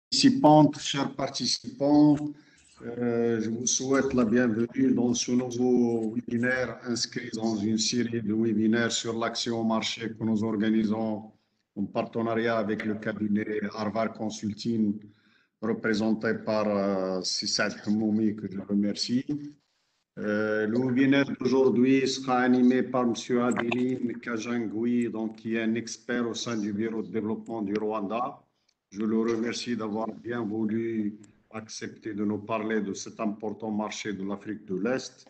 participantes, chers participants, je vous souhaite la bienvenue dans ce nouveau webinaire inscrit dans une série de webinaires sur l'accès au marché que nous organisons en partenariat avec le cabinet Harvard Consulting, représenté par Sissad Hmoumi, que je remercie. Le webinaire d'aujourd'hui sera animé par M. Adeline Kajangui, qui est un expert au sein du Bureau de développement du Rwanda. Je le remercie d'avoir bien voulu accepter de nous parler de cet important marché de l'Afrique de l'Est.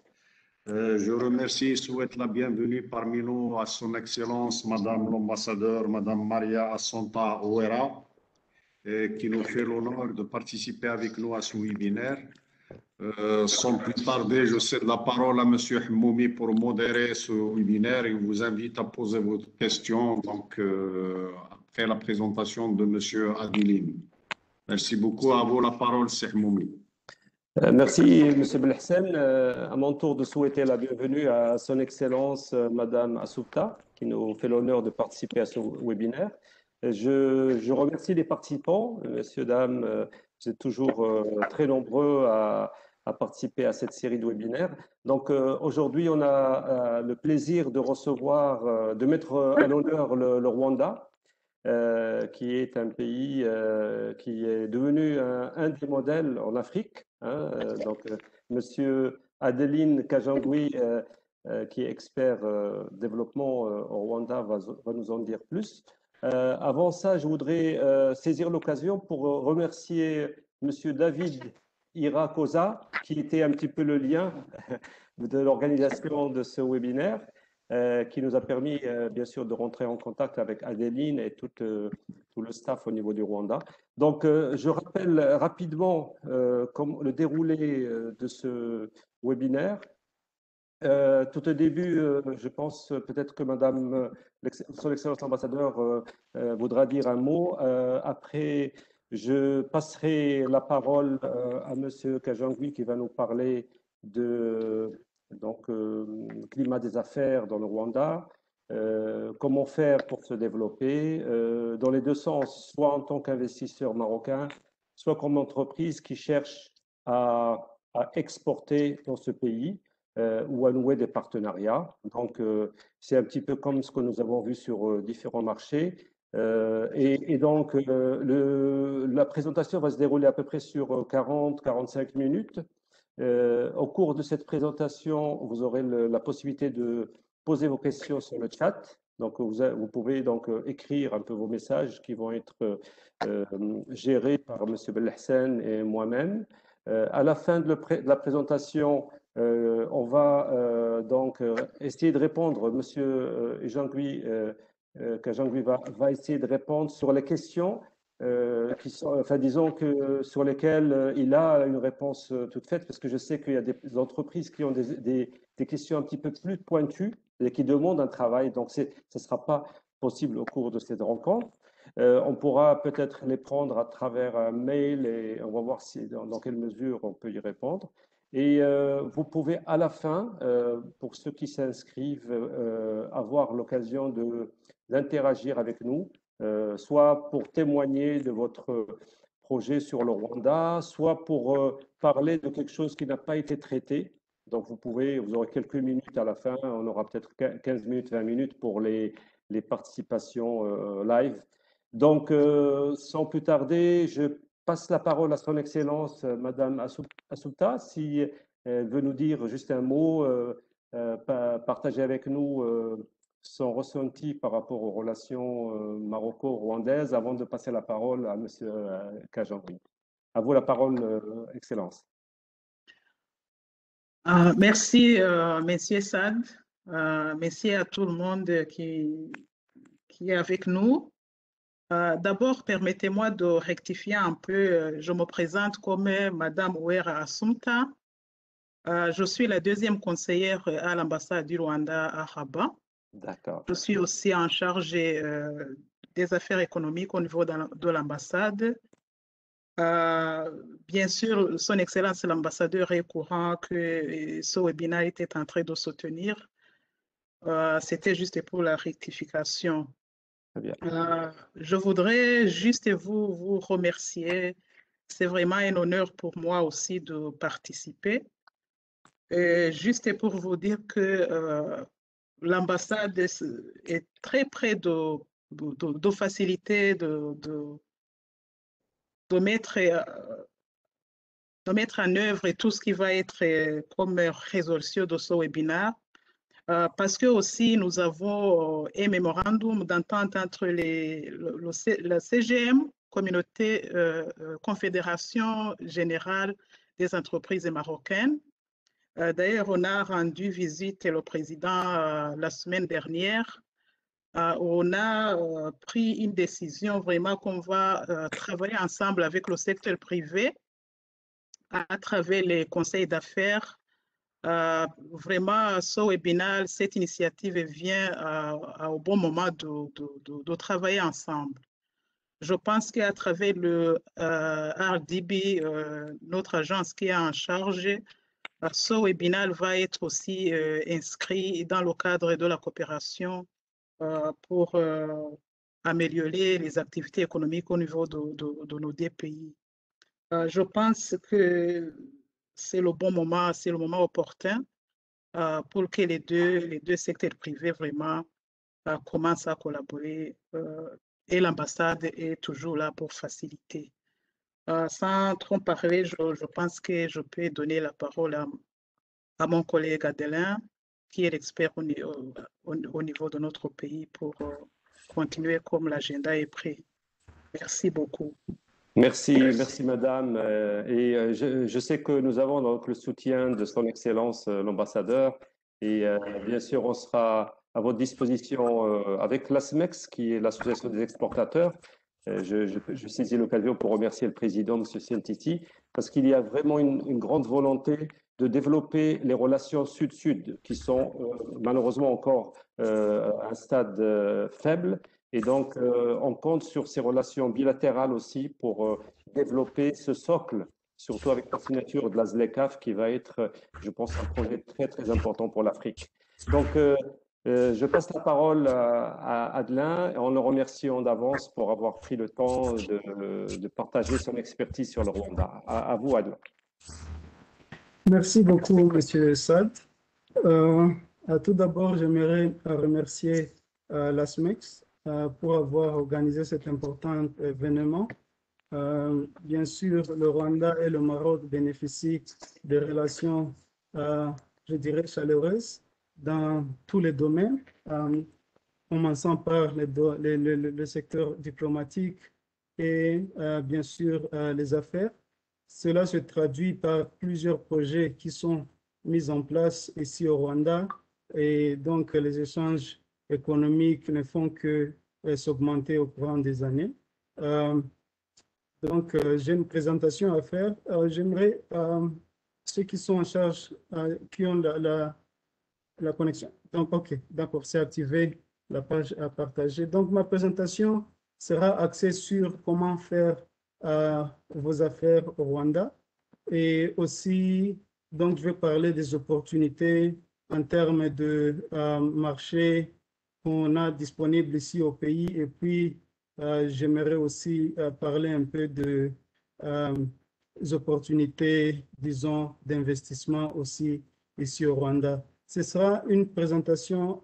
Je remercie et souhaite la bienvenue parmi nous à son Excellence, Madame l'ambassadeur, Madame Maria Assunta Ouera, qui nous fait l'honneur de participer avec nous à ce webinaire. Sans plus tarder, je cède la parole à M. Hmoumi pour modérer ce webinaire et vous invite à poser vos questions après la présentation de M. Adeline. Merci beaucoup. À vous la parole, c'est Hmoumi. Merci, M. Belhsen. À mon tour de souhaiter la bienvenue à son Excellence, Madame Assunta, qui nous fait l'honneur de participer à ce webinaire. Je remercie les participants, messieurs, dames, vous êtes toujours très nombreux à participer à cette série de webinaires. Donc aujourd'hui, on a le plaisir de recevoir, de mettre à l'honneur le Rwanda, qui est un pays qui est devenu un des modèles en Afrique. Monsieur Adeline Kajangui, qui est expert développement au Rwanda, va nous en dire plus. Avant ça, je voudrais saisir l'occasion pour remercier Monsieur David Irakosa, qui était un petit peu le lien de l'organisation de ce webinaire, qui nous a permis, bien sûr, de rentrer en contact avec Adeline et tout le staff au niveau du Rwanda. Donc, je rappelle rapidement comme le déroulé de ce webinaire. Tout au début, je pense peut-être que Madame, son Excellence ambassadeur, voudra dire un mot. Après, je passerai la parole à Monsieur Kajangui qui va nous parler de climat des affaires dans le Rwanda, comment faire pour se développer dans les deux sens, soit en tant qu'investisseur marocain, soit comme entreprise qui cherche à exporter dans ce pays. Ou à nouer des partenariats. Donc, c'est un petit peu comme ce que nous avons vu sur différents marchés. Donc, la présentation va se dérouler à peu près sur 40-45 minutes. Au cours de cette présentation, vous aurez la possibilité de poser vos questions sur le chat. Donc, vous pouvez donc écrire un peu vos messages qui vont être gérés par M. Belhsen et moi-même. À la fin de la présentation, on va donc essayer de répondre. Monsieur Jean-Louis Kajangui va essayer de répondre sur les questions qui sont, enfin, disons que sur lesquelles il a une réponse toute faite, parce que je sais qu'il y a des entreprises qui ont des questions un petit peu plus pointues et qui demandent un travail. Donc, ce ne sera pas possible au cours de cette rencontre. On pourra peut-être les prendre à travers un mail et on va voir dans quelle mesure on peut y répondre. Et vous pouvez à la fin, pour ceux qui s'inscrivent, avoir l'occasion d'interagir avec nous, soit pour témoigner de votre projet sur le Rwanda, soit pour parler de quelque chose qui n'a pas été traité. Donc vous aurez quelques minutes à la fin, on aura peut-être 15 minutes, 20 minutes pour les participations live. Donc, sans plus tarder, je passe la parole à son Excellence, Madame Assunta, si elle veut nous dire juste un mot, partager avec nous son ressenti par rapport aux relations maroco-rwandaises, avant de passer la parole à Monsieur Kajangui. À vous la parole, Excellence. Merci, Monsieur Sad. Merci à tout le monde qui est avec nous. D'abord, permettez-moi de rectifier un peu. Je me présente comme Madame Ouera Assunta. Je suis la deuxième conseillère à l'ambassade du Rwanda à Rabat. D'accord. Je suis aussi en charge des affaires économiques au niveau de l'ambassade. Bien sûr, Son Excellence l'ambassadeur est au courant que ce webinaire était en train de se tenir. C'était juste pour la rectification. Très bien. Je voudrais juste vous remercier c'est vraiment un honneur pour moi aussi de participer. Juste pour vous dire que l'ambassade est très près de faciliter, de mettre en œuvre tout ce qui va être comme résolution de ce webinaire. Parce que aussi nous avons un mémorandum d'entente entre la CGM, Communauté Confédération Générale des Entreprises Marocaines. D'ailleurs, on a rendu visite au président la semaine dernière. On a pris une décision vraiment qu'on va travailler ensemble avec le secteur privé à travers les conseils d'affaires. Vraiment, ce webinaire, cette initiative vient au bon moment de travailler ensemble. Je pense qu'à travers le RDB, notre agence qui est en charge, ce webinaire va être aussi inscrit dans le cadre de la coopération pour améliorer les activités économiques au niveau de nos deux pays. Je pense que c'est le bon moment, c'est le moment opportun pour que les deux secteurs privés vraiment commencent à collaborer et l'ambassade est toujours là pour faciliter. Sans trop parler, je pense que je peux donner la parole à mon collègue Adelin, qui est l'expert au niveau de notre pays pour continuer comme l'agenda est prêt. Merci beaucoup. Merci madame. Je sais que nous avons donc le soutien de son Excellence l'ambassadeur et bien sûr on sera à votre disposition avec l'ASMEX qui est l'association des exportateurs. Je saisis l'occasion pour remercier le président, M. Sentiti, parce qu'il y a vraiment une grande volonté de développer les relations sud-sud qui sont malheureusement encore à un stade faible. Et donc, on compte sur ces relations bilatérales aussi pour développer ce socle, surtout avec la signature de la ZLECAf qui va être, je pense, un projet très, très important pour l'Afrique. Donc, je passe la parole à Adelin en le remerciant d'avance pour avoir pris le temps de partager son expertise sur le Rwanda. À vous, Adelin. Merci beaucoup, Monsieur Sad. Tout d'abord, j'aimerais remercier l'ASMEX pour avoir organisé cet important événement. Bien sûr, le Rwanda et le Maroc bénéficient de relations, je dirais, chaleureuses dans tous les domaines, commençant par le secteur diplomatique et bien sûr les affaires. Cela se traduit par plusieurs projets qui sont mis en place ici au Rwanda et donc les échanges économiques ne font que s'augmenter au cours des années. Donc, j'ai une présentation à faire. J'aimerais ceux qui sont en charge, qui ont la connexion. Donc, OK, d'accord, c'est activé, la page à partager. Donc, ma présentation sera axée sur comment faire vos affaires au Rwanda. Et aussi, donc, je vais parler des opportunités en termes de marché qu'on a disponible ici au pays. Et puis, j'aimerais aussi parler un peu de opportunités, disons, d'investissement aussi ici au Rwanda. Ce sera une présentation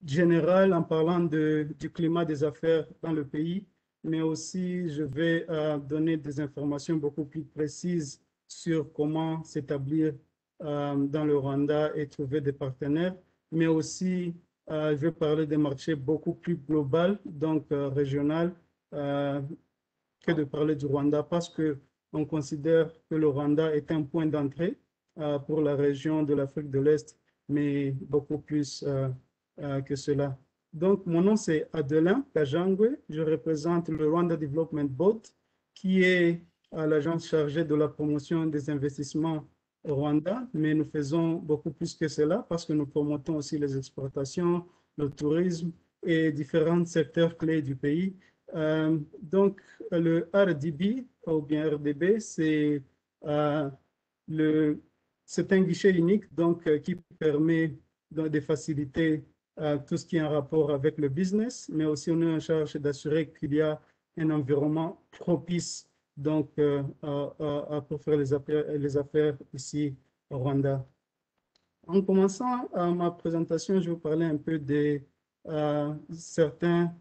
générale en parlant du climat des affaires dans le pays, mais aussi je vais donner des informations beaucoup plus précises sur comment s'établir dans le Rwanda et trouver des partenaires, mais aussi je vais parler des marchés beaucoup plus globaux, donc régional, que de parler du Rwanda parce qu'on considère que le Rwanda est un point d'entrée pour la région de l'Afrique de l'Est, mais beaucoup plus que cela. Donc, mon nom, c'est Adelin Kajangwe. Je représente le Rwanda Development Board, qui est l'agence chargée de la promotion des investissements au Rwanda, mais nous faisons beaucoup plus que cela parce que nous promotons aussi les exportations, le tourisme et différents secteurs clés du pays. Donc, le RDB, ou bien RDB, c'est un guichet unique donc, qui permet de faciliter tout ce qui est en rapport avec le business, mais aussi on est en charge d'assurer qu'il y a un environnement propice donc, pour faire les affaires ici au Rwanda. En commençant ma présentation, je vais vous parler un peu de certains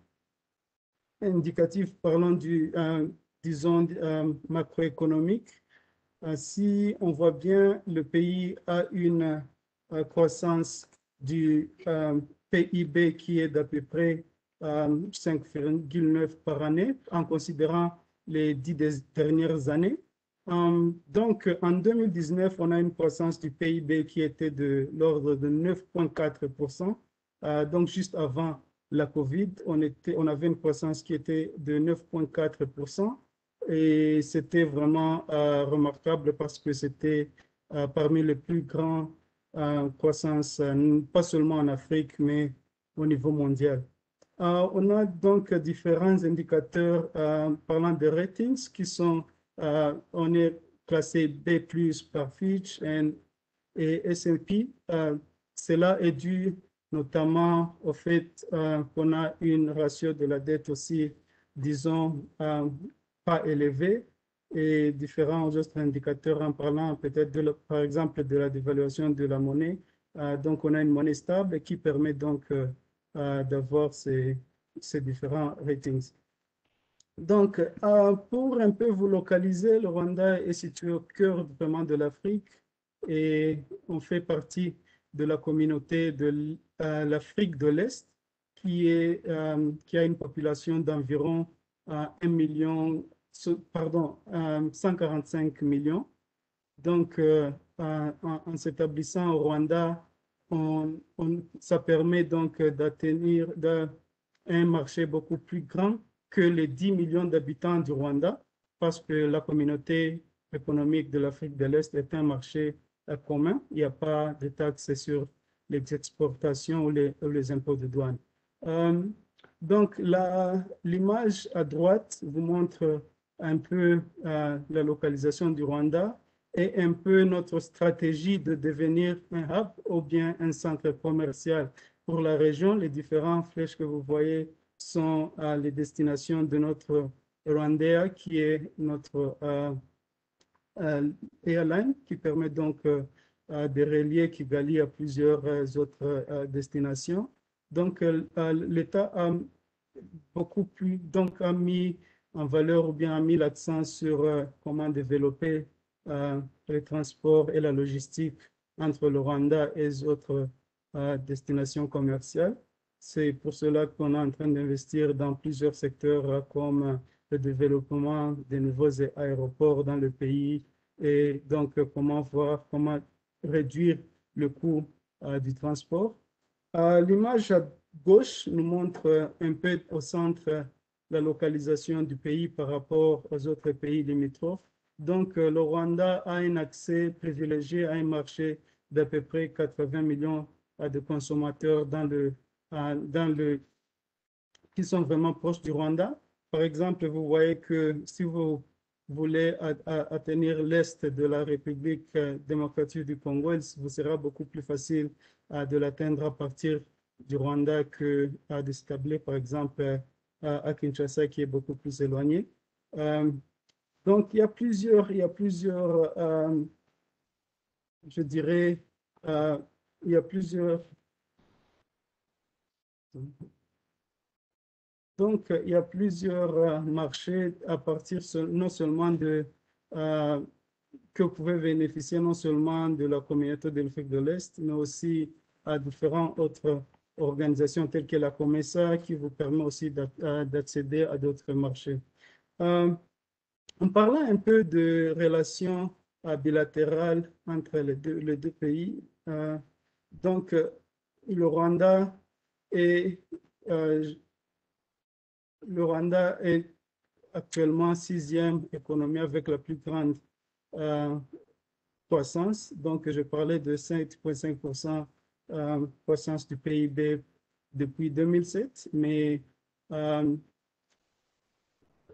indicatifs parlant du, disons, macroéconomique. Si on voit bien, le pays a une croissance du PIB qui est d'à peu près 5,9 par année, en considérant les 10 dernières années. Donc, en 2019, on a une croissance du PIB qui était de l'ordre de 9,4%. Donc, juste avant la COVID, on avait une croissance qui était de 9,4%. Et c'était vraiment remarquable parce que c'était parmi les plus grandes croissances, pas seulement en Afrique, mais au niveau mondial. On a donc différents indicateurs parlant de ratings qui sont, on est classé B+ par Fitch et S&P. Cela est dû notamment au fait qu'on a une ratio de la dette aussi, disons, pas élevée, et différents autres indicateurs en parlant peut-être, par exemple, de la dévaluation de la monnaie. Donc, on a une monnaie stable qui permet donc d'avoir ces différents ratings. Donc, pour un peu vous localiser, le Rwanda est situé au cœur vraiment de l'Afrique et on fait partie de la communauté de l'Afrique de l'Est qui a une population d'environ 145 millions. Donc, en s'établissant au Rwanda, ça permet donc d'atteindre un marché beaucoup plus grand que les 10 millions d'habitants du Rwanda, parce que la communauté économique de l'Afrique de l'Est est un marché commun. Il n'y a pas de taxes sur les exportations ou les impôts de douane. Donc, l'image à droite vous montre un peu la localisation du Rwanda et un peu notre stratégie de devenir un hub ou bien un centre commercial pour la région. Les différentes flèches que vous voyez sont les destinations de notre Rwanda, qui est notre airline, qui permet donc de relier Kigali à plusieurs autres destinations. Donc, l'État a beaucoup plus, donc a mis en valeur ou bien a mis l'accent sur comment développer les transports et la logistique entre le Rwanda et les autres destinations commerciales. C'est pour cela qu'on est en train d'investir dans plusieurs secteurs comme le développement des nouveaux aéroports dans le pays et donc comment réduire le coût du transport. L'image à gauche nous montre un peu au centre la localisation du pays par rapport aux autres pays limitrophes. Donc, le Rwanda a un accès privilégié à un marché d'à peu près 80 millions de consommateurs qui sont vraiment proches du Rwanda. Par exemple, vous voyez que si vous voulez atteindre l'est de la République démocratique du Congo, il vous sera beaucoup plus facile de l'atteindre à partir du Rwanda que de s'établir, par exemple, à Kinshasa, qui est beaucoup plus éloigné. Donc, il y a plusieurs je dirais, il y a plusieurs... Donc, il y a plusieurs marchés à partir non seulement que vous pouvez bénéficier non seulement de la communauté de l'Afrique de l'Est, mais aussi à différentes autres organisations telles que la COMESA qui vous permet aussi d'accéder à d'autres marchés. En parlant un peu de relations bilatérales entre les deux pays, donc le Rwanda est actuellement 6e économie avec la plus grande croissance. Donc, je parlais de 5,5% croissance du PIB depuis 2007, mais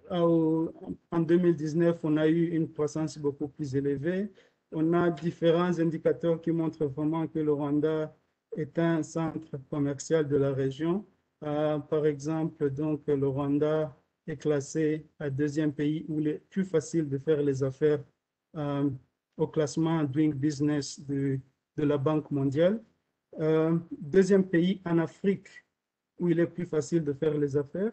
en 2019, on a eu une croissance beaucoup plus élevée. On a différents indicateurs qui montrent vraiment que le Rwanda est un centre commercial de la région. Par exemple, donc, le Rwanda est classé à deuxième pays où il est plus facile de faire les affaires au classement Doing Business de la Banque mondiale. Deuxième pays en Afrique où il est plus facile de faire les affaires.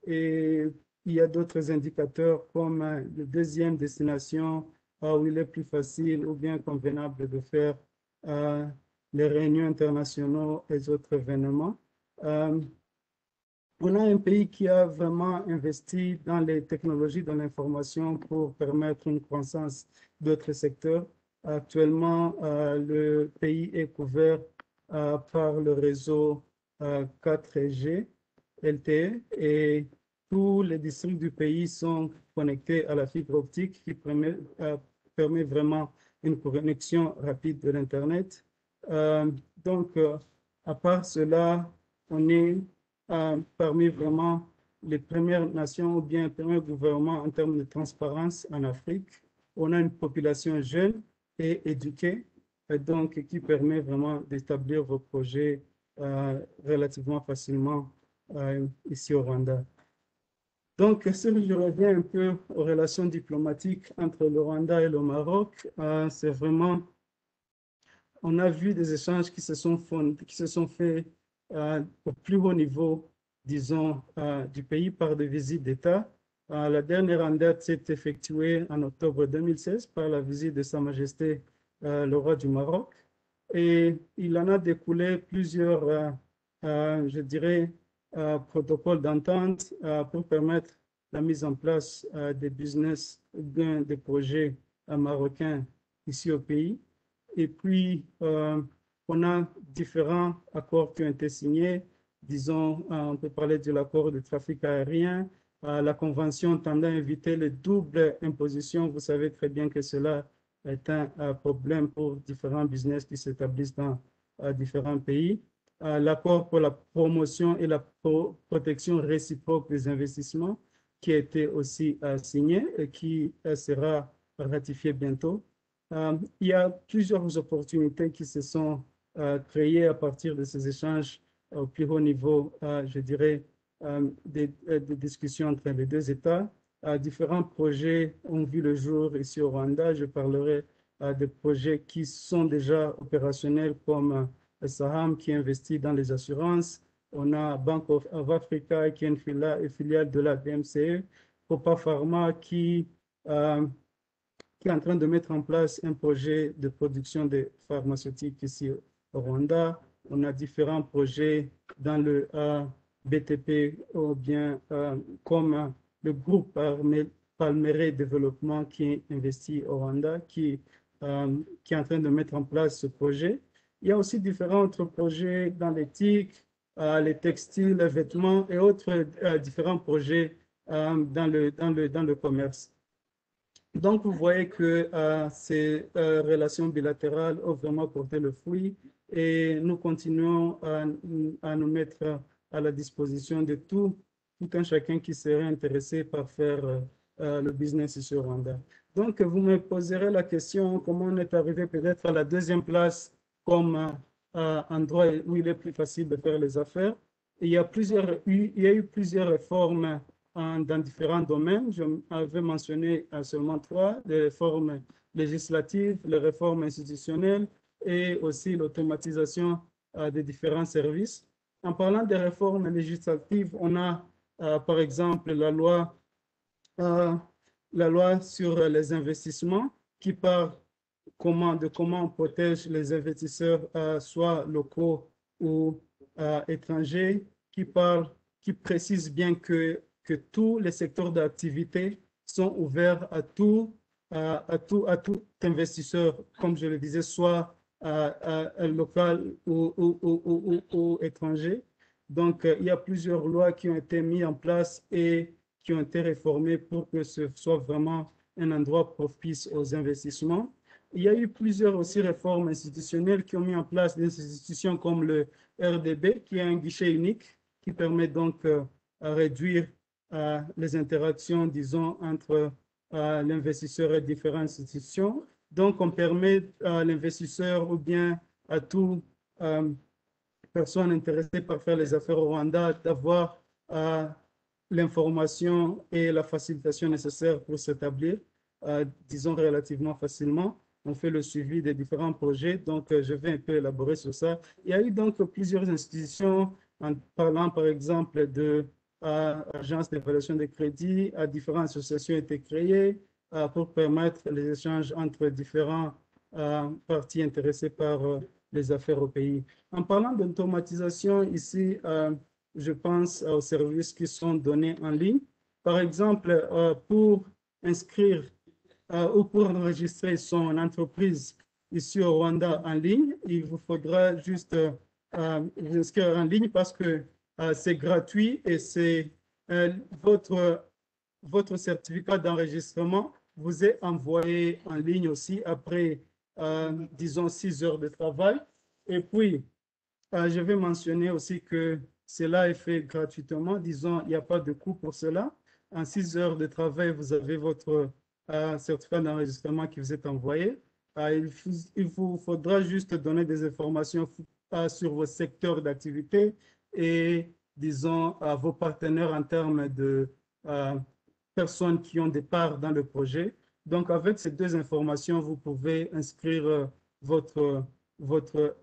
Et il y a d'autres indicateurs comme la deuxième destination où il est plus facile ou bien convenable de faire les réunions internationales et autres événements. On a un pays qui a vraiment investi dans les technologies de l'information pour permettre une croissance d'autres secteurs. Actuellement, le pays est couvert par le réseau 4G LTE et tous les districts du pays sont connectés à la fibre optique qui permet vraiment une connexion rapide de l'Internet. Donc, à part cela, on est parmi vraiment les premières nations ou bien les premiers gouvernements en termes de transparence en Afrique. On a une population jeune et éduquée, donc qui permet vraiment d'établir vos projets relativement facilement ici au Rwanda. Donc, si je reviens un peu aux relations diplomatiques entre le Rwanda et le Maroc, c'est vraiment, on a vu des échanges qui se sont faits au plus haut niveau, disons, du pays par des visites d'État. La dernière en date s'est effectuée en octobre 2016 par la visite de Sa Majesté le roi du Maroc. Et il en a découlé plusieurs, je dirais, protocoles d'entente pour permettre la mise en place des business, des projets marocains ici au pays. Et puis, on a différents accords qui ont été signés. Disons, on peut parler de l'accord de trafic aérien, la convention tendant à éviter les doubles impositions. Vous savez très bien que cela est un problème pour différents business qui s'établissent dans différents pays. L'accord pour la promotion et la protection réciproque des investissements qui a été aussi signé et qui sera ratifié bientôt. Il y a plusieurs opportunités qui se sont créées à partir de ces échanges au plus haut niveau, je dirais, des discussions entre les deux États. Différents projets ont vu le jour ici au Rwanda. Je parlerai des projets qui sont déjà opérationnels comme Saham qui investit dans les assurances. On a Bank of Africa qui est une filiale de la BMCE. Copa Pharma qui est en train de mettre en place un projet de production de pharmaceutiques ici au Rwanda. On a différents projets dans le BTP ou bien comme le groupe Palmeraie Développement qui investit au Rwanda, qui est en train de mettre en place ce projet. Il y a aussi différents autres projets dans l'éthique, les textiles, les vêtements et autres différents projets dans le commerce. Donc, vous voyez que ces relations bilatérales ont vraiment porté le fruit et nous continuons à nous mettre à la disposition de tout un chacun qui serait intéressé par faire le business ici au Rwanda. Donc, vous me poserez la question comment on est arrivé peut-être à la deuxième place comme endroit où il est plus facile de faire les affaires. Et il y a eu plusieurs réformes dans différents domaines. Je avais mentionné seulement 3, les réformes législatives, les réformes institutionnelles et aussi l'automatisation des différents services. En parlant des réformes législatives, on a par exemple la loi sur les investissements qui parle de comment on protège les investisseurs, soit locaux ou étrangers, qui précise bien que tous les secteurs d'activité sont ouverts à tout investisseur, comme je le disais, soit local ou étranger. Donc, il y a plusieurs lois qui ont été mises en place et qui ont été réformées pour que ce soit vraiment un endroit propice aux investissements. Il y a eu plusieurs aussi réformes institutionnelles qui ont mis en place des institutions comme le RDB, qui est un guichet unique qui permet donc à réduire les interactions, disons, entre l'investisseur et différentes institutions. Donc, on permet à l'investisseur ou bien à toute personne intéressée par faire les affaires au Rwanda d'avoir l'information et la facilitation nécessaires pour s'établir, disons relativement facilement. On fait le suivi des différents projets, donc je vais un peu élaborer sur ça. Il y a eu donc plusieurs institutions, en parlant par exemple de agences d'évaluation des crédits, différentes associations ont été créées pour permettre les échanges entre différents parties intéressées par les affaires au pays. En parlant d'automatisation, ici, je pense aux services qui sont donnés en ligne. Par exemple, pour inscrire ou pour enregistrer son entreprise ici au Rwanda en ligne, il vous faudra juste vous inscrire en ligne parce que c'est gratuit et c'est votre certificat d'enregistrement vous est envoyé en ligne aussi après, disons, 6 heures de travail. Et puis, je vais mentionner aussi que cela est fait gratuitement. Disons, il n'y a pas de coût pour cela. En 6 heures de travail, vous avez votre certificat d'enregistrement qui vous est envoyé. Il vous faudra juste donner des informations sur vos secteurs d'activité et, disons, vos partenaires en termes de personnes qui ont des parts dans le projet. Donc, avec ces deux informations, vous pouvez inscrire votre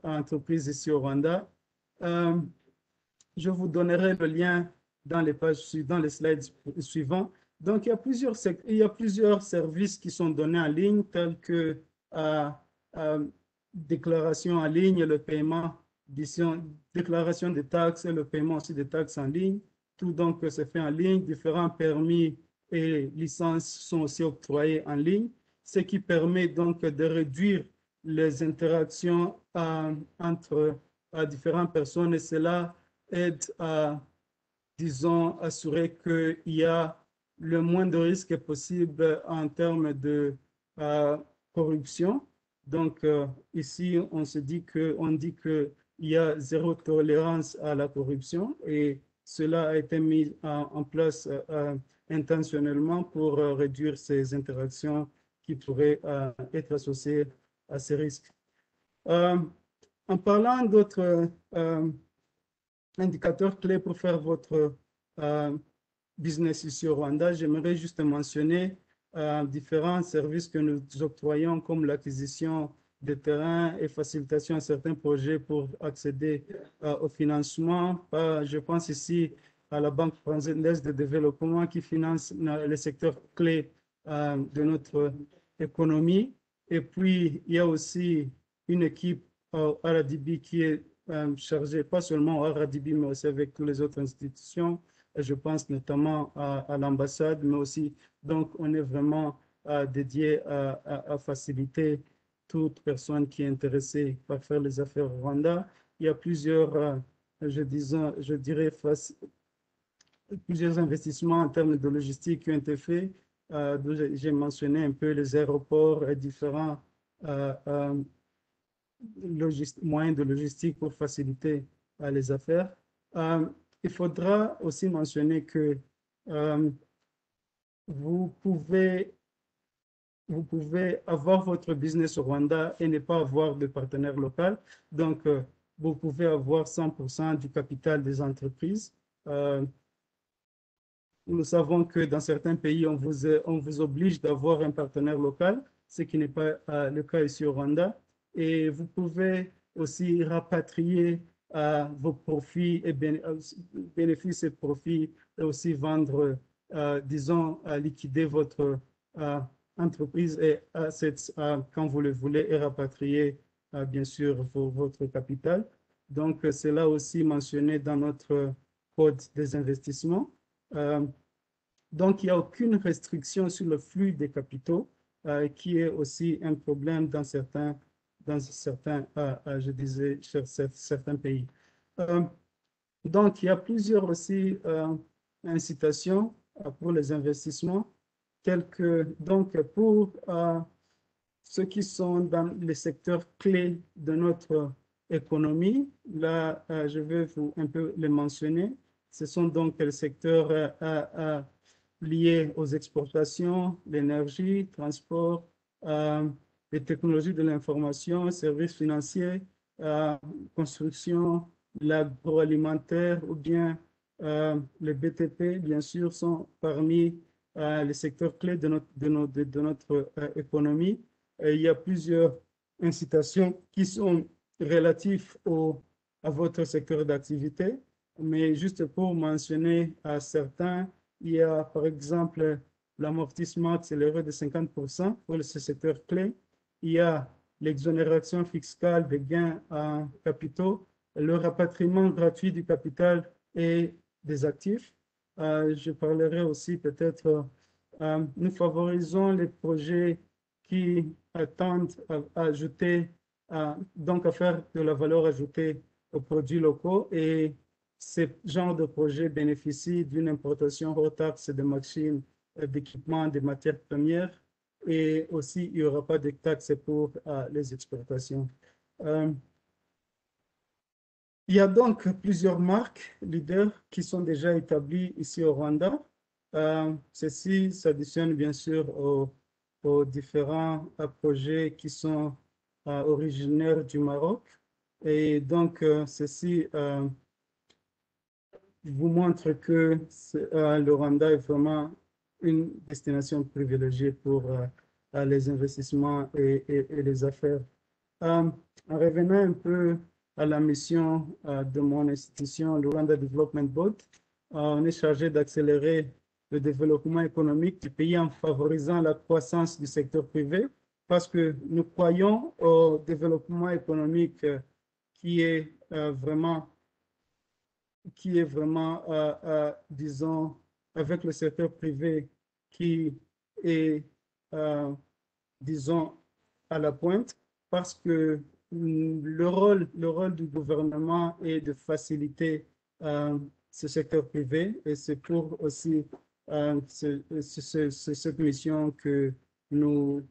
entreprise ici au Rwanda. Je vous donnerai le lien dans les pages, dans les slides suivants. Donc, il y a plusieurs services qui sont donnés en ligne, tels que déclaration en ligne, le paiement, déclaration des taxes et le paiement aussi des taxes en ligne. Tout donc se fait en ligne. Différents permis et licences sont aussi octroyés en ligne, ce qui permet donc de réduire les interactions entre différentes personnes et cela aide à, disons, assurer qu'il y a le moins de risques possible en termes de corruption. Donc, ici, on dit qu'il y a zéro tolérance à la corruption et cela a été mis en place intentionnellement pour réduire ces interactions qui pourraient être associées à ces risques. En parlant d'autres indicateurs clés pour faire votre business ici au Rwanda, j'aimerais juste mentionner différents services que nous octroyons comme l'acquisition de terrains et facilitation à certains projets pour accéder au financement. Je pense ici à la Banque française de développement qui finance les secteurs clés de notre économie. Et puis, il y a aussi une équipe au RDB qui est chargée, pas seulement au RDB, mais aussi avec toutes les autres institutions. Je pense notamment à l'ambassade, mais aussi, donc, on est vraiment dédié à faciliter toute personne qui est intéressée par faire les affaires au Rwanda. Il y a plusieurs, je dirais, plusieurs investissements en termes de logistique qui ont été faits. J'ai mentionné un peu les aéroports et différents moyens de logistique pour faciliter les affaires. Il faudra aussi mentionner que vous pouvez avoir votre business au Rwanda et ne pas avoir de partenaire local. Donc, vous pouvez avoir 100% du capital des entreprises. Nous savons que dans certains pays, on vous oblige d'avoir un partenaire local, ce qui n'est pas le cas ici au Rwanda. Et vous pouvez aussi rapatrier vos profits et bénéfices et profits et aussi vendre, disons, liquider votre entreprise et assets quand vous le voulez et rapatrier, bien sûr, votre capital. Donc, c'est là aussi mentionné dans notre code des investissements. Donc, il n'y a aucune restriction sur le flux des capitaux, qui est aussi un problème dans certains je disais, certains pays. Donc, il y a plusieurs aussi incitations pour les investissements, telles que, donc, pour ceux qui sont dans les secteurs clés de notre économie, là, je vais un peu les mentionner. Ce sont donc les secteurs liés aux exportations, l'énergie, transport, les technologies de l'information, services financiers, construction, l'agroalimentaire ou bien Les BTP, bien sûr, sont parmi les secteurs clés de notre économie. Et il y a plusieurs incitations qui sont relatives à votre secteur d'activité. Mais juste pour mentionner à certains, il y a par exemple l'amortissement accéléré de 50% pour ce secteur clé. Il y a l'exonération fiscale des gains en capitaux, le rapatriement gratuit du capital et des actifs. Je parlerai aussi peut-être, nous favorisons les projets qui tendent à ajouter, donc à faire de la valeur ajoutée aux produits locaux, et ce genre de projet bénéficie d'une importation hors taxe de machines, d'équipements, de matières premières, et aussi il n'y aura pas de taxes pour les exportations. Il y a donc plusieurs marques leaders qui sont déjà établies ici au Rwanda. Ceci s'additionne bien sûr aux différents projets qui sont originaires du Maroc. Et donc, ceci vous montre que le Rwanda est vraiment une destination privilégiée pour les investissements et les affaires. En revenant un peu à la mission de mon institution, le Rwanda Development Board, on est chargé d'accélérer le développement économique du pays en favorisant la croissance du secteur privé, parce que nous croyons au développement économique qui est vraiment, disons, avec le secteur privé qui est, disons, à la pointe, parce que le rôle du gouvernement est de faciliter ce secteur privé, et c'est pour aussi cette mission que nous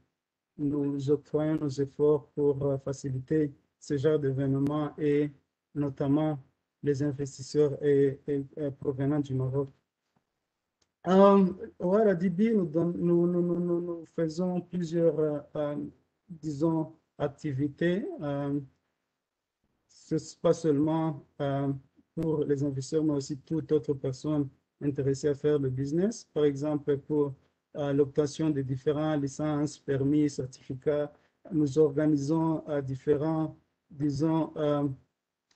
octroyons nos efforts pour faciliter ce genre d'événements, et notamment les investisseurs provenant du Maroc. Voilà, DB, nous faisons plusieurs, disons, activités. Ce n'est pas seulement pour les investisseurs, mais aussi toute autre personne intéressée à faire le business. Par exemple, pour l'obtention de différentes licences, permis, certificats, nous organisons différents, disons,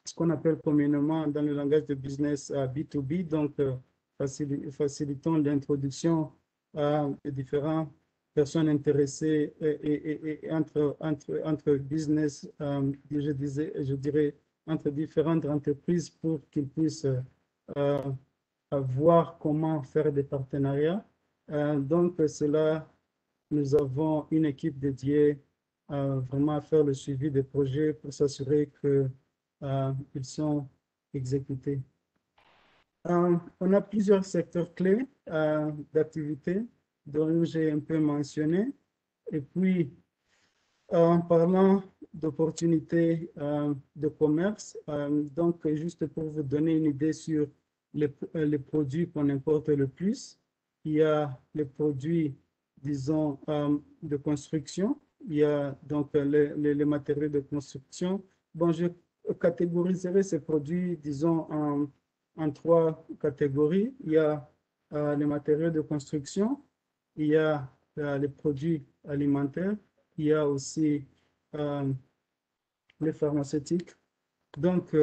ce qu'on appelle communément dans le langage de business B2B, donc facilitons l'introduction de différentes personnes intéressées et entre business, je dirais, entre différentes entreprises pour qu'ils puissent voir comment faire des partenariats. Donc, cela, nous avons une équipe dédiée vraiment à faire le suivi des projets pour s'assurer qu'ils sont exécutés. On a plusieurs secteurs clés d'activité dont j'ai un peu mentionné. Et puis, en parlant d'opportunités de commerce, donc juste pour vous donner une idée sur les produits qu'on importe le plus, il y a les produits, disons, de construction, il y a donc les matériaux de construction. Bon, je catégoriserai ces produits, disons, en trois catégories. Il y a les matériaux de construction, il y a les produits alimentaires, il y a aussi les pharmaceutiques. Donc,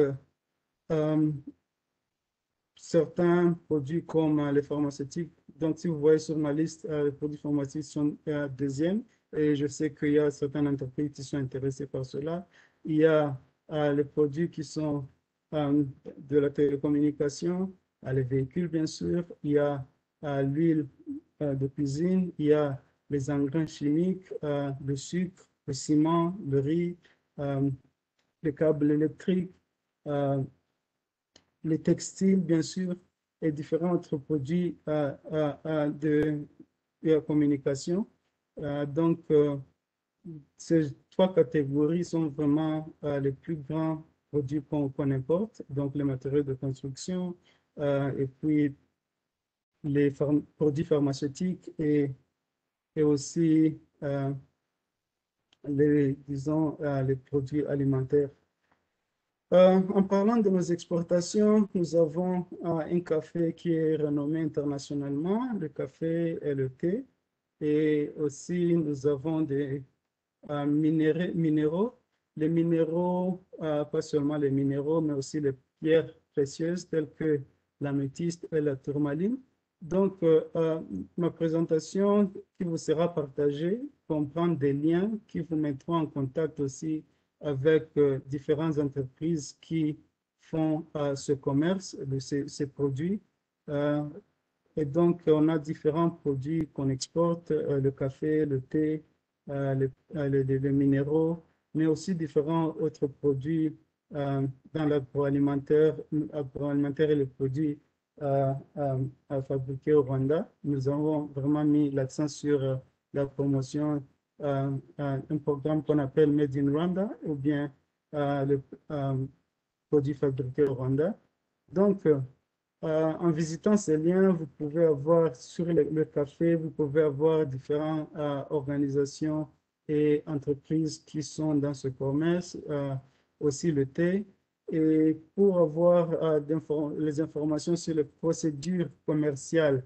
certains produits comme les pharmaceutiques, donc si vous voyez sur ma liste, les produits pharmaceutiques sont deuxième, et je sais qu'il y a certaines entreprises qui sont intéressées par cela. Il y a les produits qui sont de la télécommunication, les véhicules bien sûr, il y a l'huile de cuisine, il y a les engrais chimiques, le sucre, le ciment, le riz, les câbles électriques, les textiles, bien sûr, et différents autres produits de communication. Donc, ces trois catégories sont vraiment les plus grands produits qu'on importe, donc les matériaux de construction, et puis les produits pharmaceutiques et aussi disons, les produits alimentaires. En parlant de nos exportations, nous avons un café qui est renommé internationalement, le café et le thé. Et aussi, nous avons des minéraux. Les minéraux, pas seulement les minéraux, mais aussi les pierres précieuses telles que l'améthyste et la tourmaline. Donc, ma présentation qui vous sera partagée comprend des liens qui vous mettront en contact aussi avec différentes entreprises qui font ce commerce de ces produits. Et donc, on a différents produits qu'on exporte, le café, le thé, les minéraux, mais aussi différents autres produits dans l'agroalimentaire et les produits fabriqués au Rwanda. Nous avons vraiment mis l'accent sur la promotion, un programme qu'on appelle Made in Rwanda ou bien le produit fabriqué au Rwanda. Donc, en visitant ces liens, vous pouvez avoir sur le café, vous pouvez avoir différentes organisations et entreprises qui sont dans ce commerce, aussi le thé. Et pour avoir les informations sur les procédures commerciales,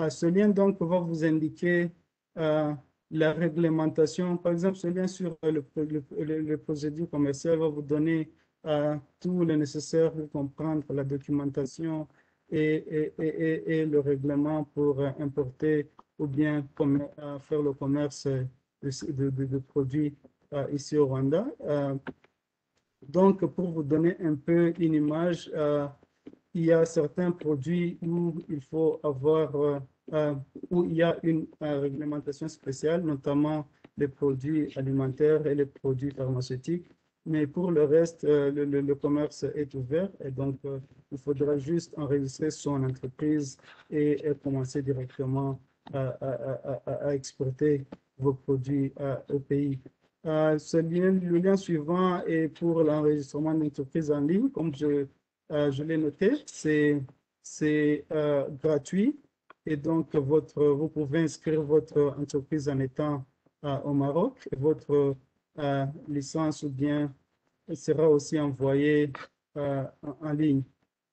ce lien donc va vous indiquer la réglementation. Par exemple, ce lien sur le procédure commerciale va vous donner tout le nécessaire pour comprendre la documentation et le règlement pour importer ou bien faire le commerce de produits ici au Rwanda. Donc, pour vous donner un peu une image, il y a certains produits où il faut avoir, où il y a une réglementation spéciale, notamment les produits alimentaires et les produits pharmaceutiques. Mais pour le reste, le commerce est ouvert et donc il faudra juste enregistrer son entreprise et commencer directement à exporter vos produits au pays. Le lien suivant est pour l'enregistrement d'entreprise en ligne. Comme je l'ai noté, c'est gratuit et donc vous pouvez inscrire votre entreprise en étant au Maroc. Votre licence ou bien sera aussi envoyée en ligne.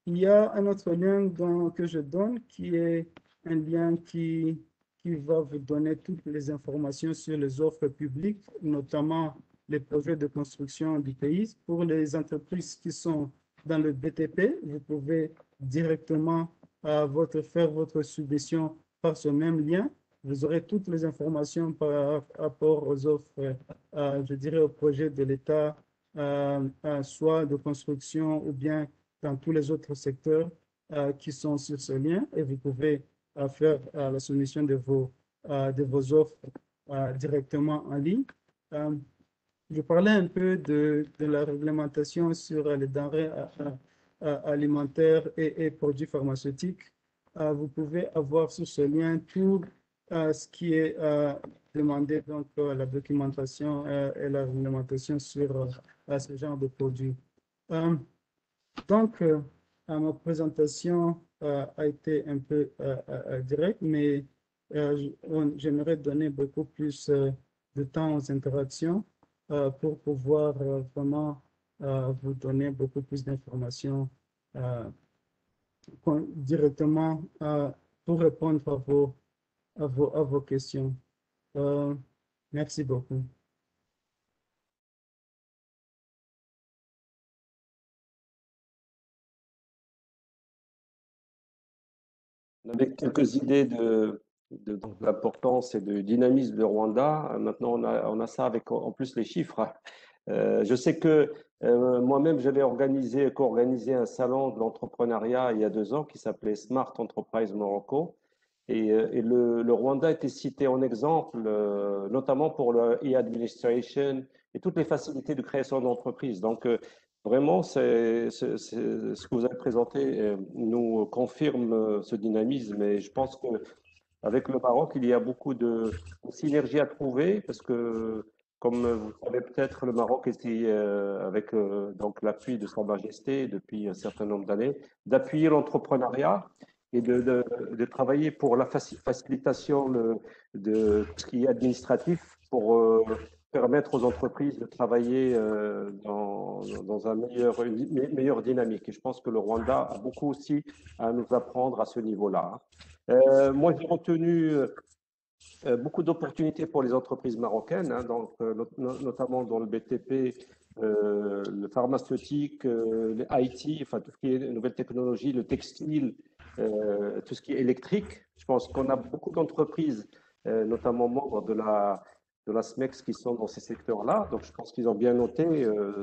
Il y a un autre lien que je donne qui est un lien qui va vous donner toutes les informations sur les offres publiques, notamment les projets de construction du pays. Pour les entreprises qui sont dans le BTP, vous pouvez directement faire votre submission par ce même lien. Vous aurez toutes les informations par rapport aux offres, je dirais, aux projets de l'État, soit de construction ou bien dans tous les autres secteurs qui sont sur ce lien. Et vous pouvez faire la soumission de vos offres directement en ligne. Je parlais un peu de la réglementation sur les denrées alimentaires et produits pharmaceutiques. Vous pouvez avoir sur ce lien tout ce qui est demandé, donc la documentation et la réglementation sur ce genre de produits. Donc, ma présentation a été un peu directe, mais j'aimerais donner beaucoup plus de temps aux interactions pour pouvoir vraiment vous donner beaucoup plus d'informations directement pour répondre à vos questions. Merci beaucoup. Avec quelques idées de l'importance et du dynamisme de Rwanda, maintenant on a ça avec en plus les chiffres. Je sais que moi-même, j'avais co-organisé un salon de l'entrepreneuriat il y a 2 ans qui s'appelait Smart Enterprise Morocco. Et le Rwanda était cité en exemple, notamment pour le e-administration et toutes les facilités de création d'entreprise. Donc, vraiment, ce que vous avez présenté nous confirme ce dynamisme. Et je pense qu'avec le Maroc, il y a beaucoup de synergies à trouver parce que, comme vous savez peut-être, le Maroc était avec donc l'appui de Sa Majesté depuis un certain nombre d'années, d'appuyer l'entrepreneuriat et de travailler pour la facilitation de tout ce qui est administratif pour permettre aux entreprises de travailler dans une meilleure dynamique. Et je pense que le Rwanda a beaucoup aussi à nous apprendre à ce niveau-là. Moi, j'ai retenu beaucoup d'opportunités pour les entreprises marocaines, hein, donc, notamment dans le BTP, le pharmaceutique, les IT, enfin tout ce qui est nouvelles technologies, le textile, tout ce qui est électrique. Je pense qu'on a beaucoup d'entreprises, notamment membres de la SMEX, qui sont dans ces secteurs-là. Donc je pense qu'ils ont bien noté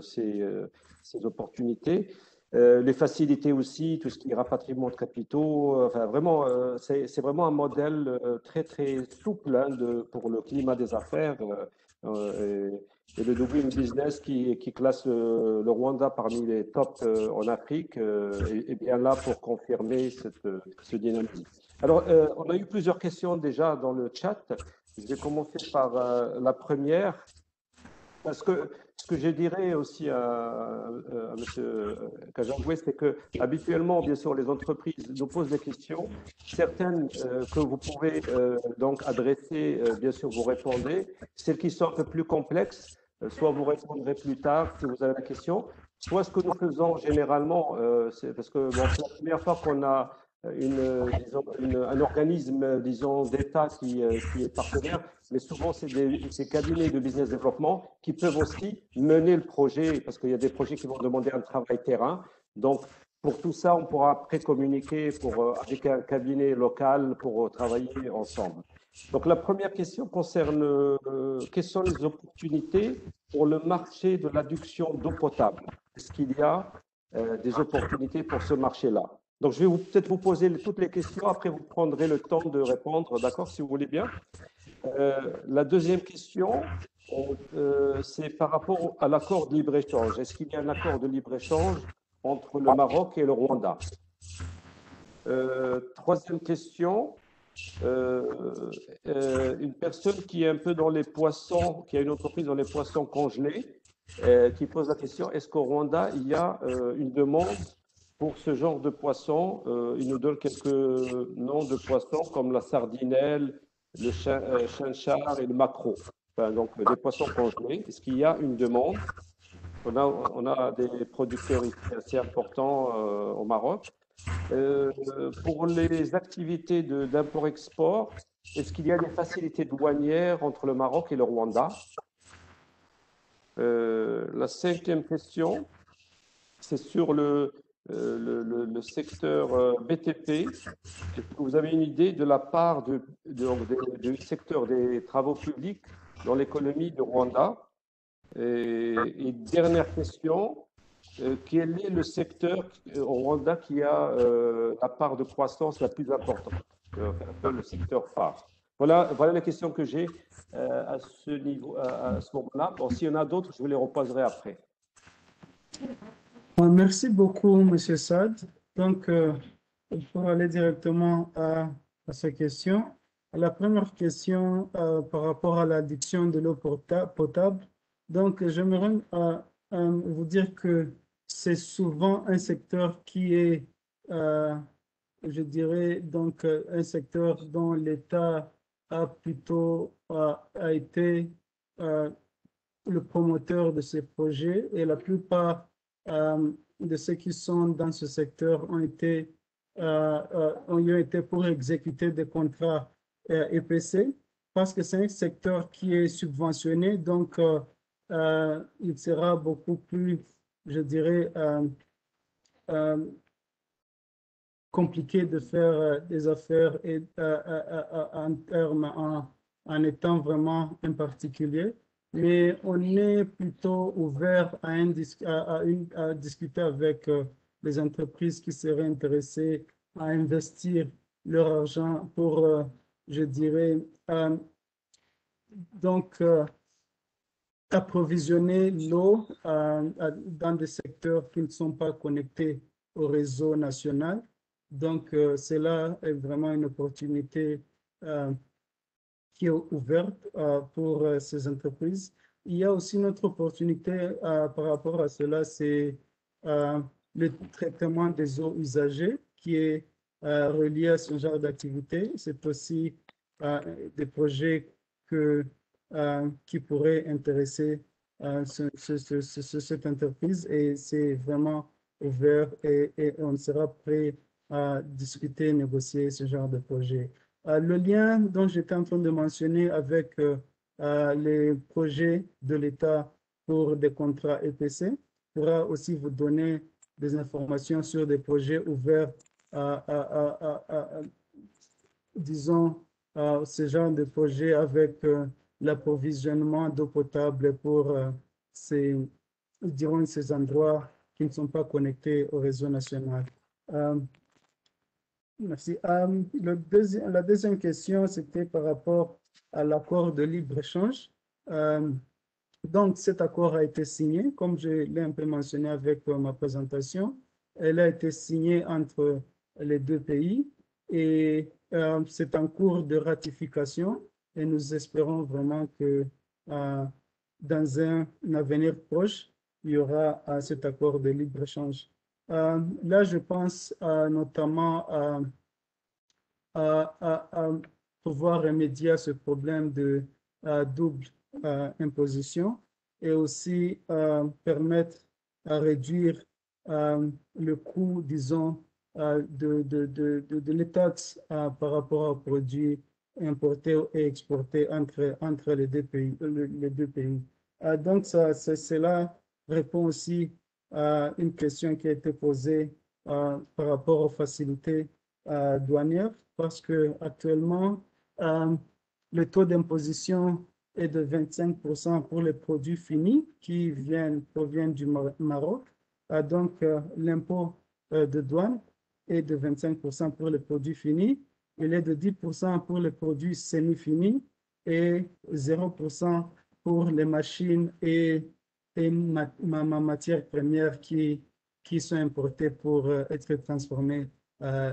ces opportunités. Les facilités aussi, tout ce qui est rapatriement de capitaux. Enfin, vraiment, c'est vraiment un modèle très, très souple, hein, pour le climat des affaires. Et le Doing Business qui classe le Rwanda parmi les tops en Afrique est bien là pour confirmer ce dynamisme. Alors, on a eu plusieurs questions déjà dans le chat. Je vais commencer par la première. Parce que ce que je dirais aussi à M. Kajangwe, c'est que habituellement, bien sûr, les entreprises nous posent des questions. Certaines que vous pouvez donc adresser, bien sûr, vous répondez. Celles qui sont un peu plus complexes, soit vous répondrez plus tard si vous avez la question. Soit ce que nous faisons généralement, c'est parce que bon, c'est la première fois qu'on a un organisme, disons, d'État qui est partenaire, mais souvent, c'est des cabinets de business développement qui peuvent aussi mener le projet, parce qu'il y a des projets qui vont demander un travail terrain. Donc, pour tout ça, on pourra après communiquer avec un cabinet local pour travailler ensemble. Donc, la première question concerne quelles sont les opportunités pour le marché de l'adduction d'eau potable. Est-ce qu'il y a des opportunités pour ce marché-là? Donc, je vais peut-être vous poser toutes les questions. Après, vous prendrez le temps de répondre, d'accord, si vous voulez bien. La deuxième question, c'est par rapport à l'accord de libre-échange. Est-ce qu'il y a un accord de libre-échange entre le Maroc et le Rwanda? Troisième question, une personne qui est un peu dans les poissons, qui a une entreprise dans les poissons congelés, qui pose la question, est-ce qu'au Rwanda, il y a une demande pour ce genre de poissons? Il nous donne quelques noms de poissons comme la sardinelle, le chinchard et le maquereau. Enfin, donc, des poissons congelés. Est-ce qu'il y a une demande? On a des producteurs ici assez importants au Maroc. Pour les activités d'import-export, est-ce qu'il y a des facilités douanières entre le Maroc et le Rwanda? La cinquième question, c'est sur le secteur BTP. Est-ce que vous avez une idée de la part du secteur des travaux publics dans l'économie du Rwanda? Et dernière question, quel est le secteur au Rwanda qui a la part de croissance la plus importante, le secteur phare? Voilà les questions que j'ai à ce niveau, à ce moment-là. Bon, s'il y en a d'autres, je vous les reposerai après. Merci beaucoup, M. Saad. Donc, pour aller directement à ces questions, la première question par rapport à l'addiction de l'eau potable. Donc, j'aimerais vous dire que c'est souvent un secteur qui est, je dirais, donc un secteur dont l'État a plutôt été le promoteur de ces projets, et la plupart de ceux qui sont dans ce secteur ont été pour exécuter des contrats EPC, parce que c'est un secteur qui est subventionné, donc il sera beaucoup plus, je dirais, compliqué de faire des affaires en étant vraiment un particulier. Mais on est plutôt ouvert à discuter avec les entreprises qui seraient intéressées à investir leur argent pour, je dirais, approvisionner l'eau dans des secteurs qui ne sont pas connectés au réseau national. Donc, cela est vraiment une opportunité qui est ouverte pour ces entreprises. Il y a aussi une autre opportunité par rapport à cela, c'est le traitement des eaux usagées qui est relié à ce genre d'activité. C'est aussi des projets que qui pourrait intéresser cette entreprise, et c'est vraiment ouvert et on sera prêt à discuter, négocier ce genre de projet. Le lien dont j'étais en train de mentionner avec les projets de l'État pour des contrats EPC pourra aussi vous donner des informations sur des projets ouverts disons, ce genre de projet avec l'approvisionnement d'eau potable pour dirons, ces endroits qui ne sont pas connectés au réseau national. Merci. La deuxième question, c'était par rapport à l'accord de libre-échange. Donc, cet accord a été signé, comme je l'ai un peu mentionné avec ma présentation. Elle a été signée entre les deux pays et c'est en cours de ratification, et nous espérons vraiment que dans un avenir proche, il y aura cet accord de libre-échange. Là, je pense notamment à pouvoir remédier à ce problème de double imposition, et aussi permettre à réduire le coût, disons, de les taxes par rapport aux produits importés et exportés entre les deux pays. Donc, cela répond aussi à une question qui a été posée par rapport aux facilités douanières, parce que actuellement, le taux d'imposition est de 25% pour les produits finis qui proviennent du Maroc. Donc, l'impôt de douane est de 25% pour les produits finis. Il est de 10% pour les produits semi-finis et 0% pour les machines et matières premières qui sont importées pour être transformées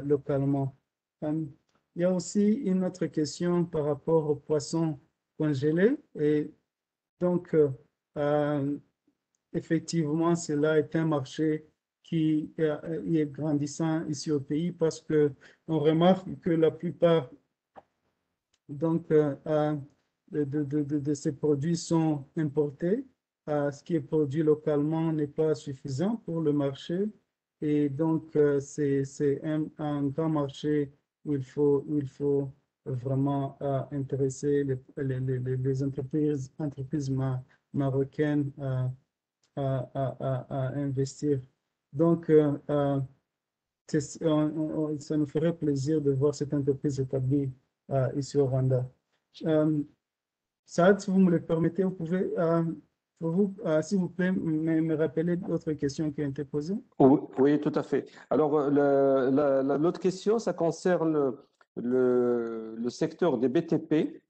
localement. Il y a aussi une autre question par rapport aux poissons congelés. Et donc, effectivement, cela est un marché qui est grandissant ici au pays, parce qu'on remarque que la plupart donc, de ces produits sont importés. Ce qui est produit localement n'est pas suffisant pour le marché. Et donc, c'est un grand marché où il faut vraiment intéresser les entreprises marocaines à investir. Donc, ça nous ferait plaisir de voir cette entreprise établie ici au Rwanda. Saad, si vous me le permettez, vous pouvez, s'il vous plaît, me rappeler d'autres questions qui ont été posées? Oui, tout à fait. Alors, l'autre question, ça concerne le secteur des BTP.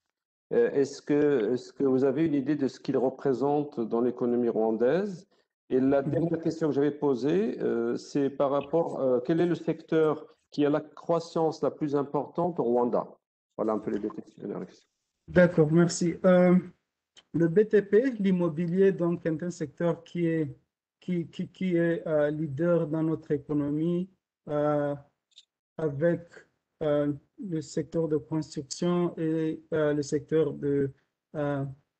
Est-ce que vous avez une idée de ce qu'il représente dans l'économie rwandaise? Et la dernière question que j'avais posée, c'est par rapport, quel est le secteur qui a la croissance la plus importante au Rwanda? Voilà un peu les deux questions. D'accord, merci. Le BTP, l'immobilier, donc, est un secteur qui est leader dans notre économie, avec le secteur de construction et le secteur de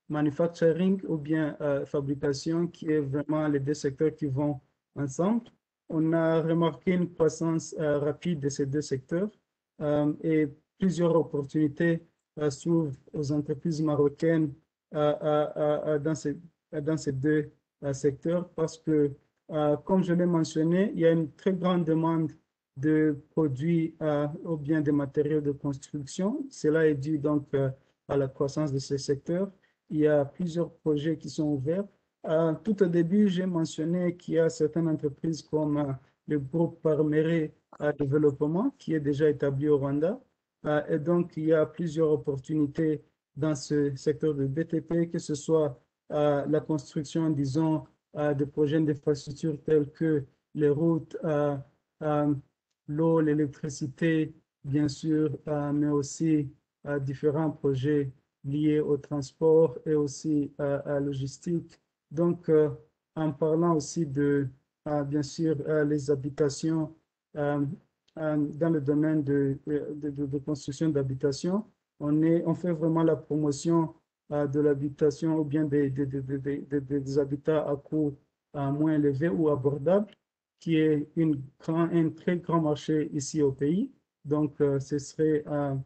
manufacturing ou bien fabrication, qui est vraiment les deux secteurs qui vont ensemble. On a remarqué une croissance rapide de ces deux secteurs et plusieurs opportunités s'ouvrent aux entreprises marocaines dans ces deux secteurs, parce que, comme je l'ai mentionné, il y a une très grande demande de produits ou bien de matériaux de construction. Cela est dû donc à la croissance de ce secteur. Il y a plusieurs projets qui sont ouverts. Tout au début, j'ai mentionné qu'il y a certaines entreprises comme le groupe Parméré Développement qui est déjà établi au Rwanda. Et donc, il y a plusieurs opportunités dans ce secteur de BTP, que ce soit la construction, disons, de projets d'infrastructures tels que les routes, l'eau, l'électricité, bien sûr, mais aussi différents projets liés au transport et aussi à la logistique. Donc, en parlant aussi de, bien sûr, les habitations, dans le domaine de construction d'habitations, on fait vraiment la promotion de l'habitation ou bien des habitats à coût moins élevé ou abordable, qui est un très grand marché ici au pays. Donc, ce serait un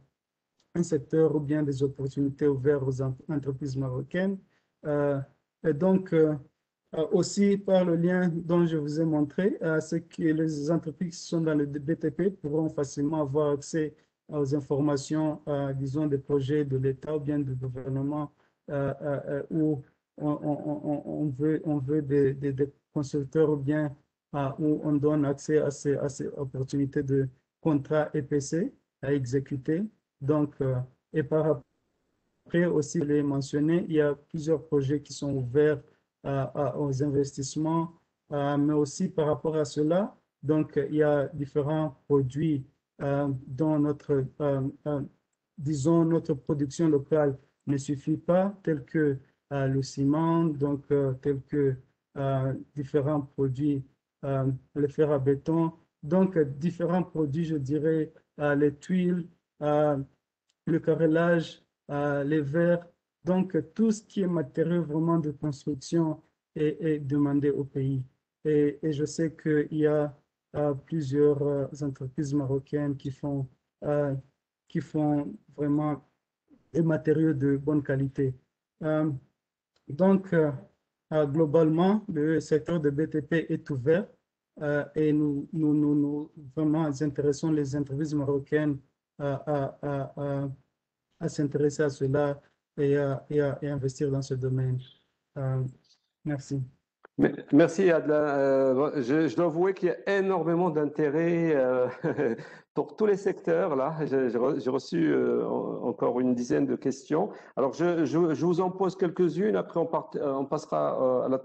secteur ou bien des opportunités ouvertes aux entreprises marocaines. Et donc, aussi par le lien dont je vous ai montré, c'est que les entreprises qui sont dans le BTP pourront facilement avoir accès aux informations, disons, des projets de l'État ou bien du gouvernement où on veut des constructeurs ou bien où on donne accès à ces opportunités de contrats EPC à exécuter. Donc, et par après aussi, je l'ai mentionné, il y a plusieurs projets qui sont ouverts aux investissements, mais aussi par rapport à cela, donc il y a différents produits dont disons, notre production locale ne suffit pas, tels que le ciment, donc tels que différents produits, le fer à béton, donc différents produits, je dirais, les tuiles, le carrelage, les verres. Donc, tout ce qui est matériel vraiment de construction est demandé au pays. Et je sais qu'il y a plusieurs entreprises marocaines euh, qui font vraiment des matériaux de bonne qualité. Donc, globalement, le secteur de BTP est ouvert et nous vraiment intéressons les entreprises marocaines à s'intéresser à cela et à investir dans ce domaine. Merci. Merci, Adlan. Je dois avouer qu'il y a énormément d'intérêt pour tous les secteurs. Là, j'ai reçu encore une dizaine de questions. Alors, je vous en pose quelques-unes. Après, on passera à la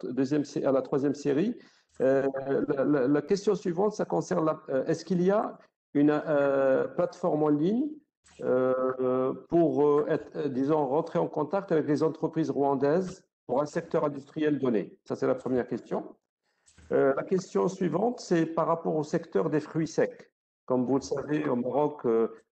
troisième série. La question suivante, ça concerne est-ce qu'il y a une plateforme en ligne pour disons, rentrer en contact avec les entreprises rwandaises pour un secteur industriel donné? Ça, c'est la première question. La question suivante, c'est par rapport au secteur des fruits secs. Comme vous le savez, au Maroc,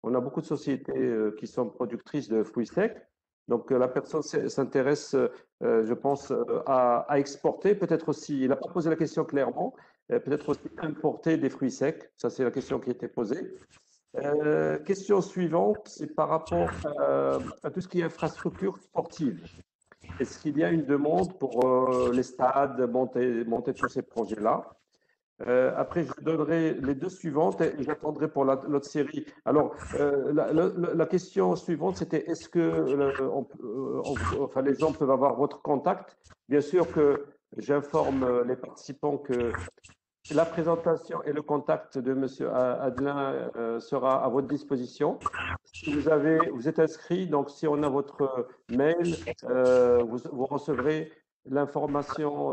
on a beaucoup de sociétés qui sont productrices de fruits secs. Donc, la personne s'intéresse, je pense, à exporter, peut-être aussi, il n'a pas posé la question clairement, peut-être aussi importer des fruits secs. Ça, c'est la question qui a été posée. Question suivante, c'est par rapport à tout ce qui est infrastructure sportive. Est-ce qu'il y a une demande pour les stades, monter tous ces projets-là? Après, je donnerai les deux suivantes et j'attendrai pour l'autre série. Alors, la question suivante, c'était est-ce que enfin, les gens peuvent avoir votre contact? Bien sûr que j'informe les participants que la présentation et le contact de M. Adlan sera à votre disposition. Si vous êtes inscrit, donc si on a votre mail, vous recevrez l'information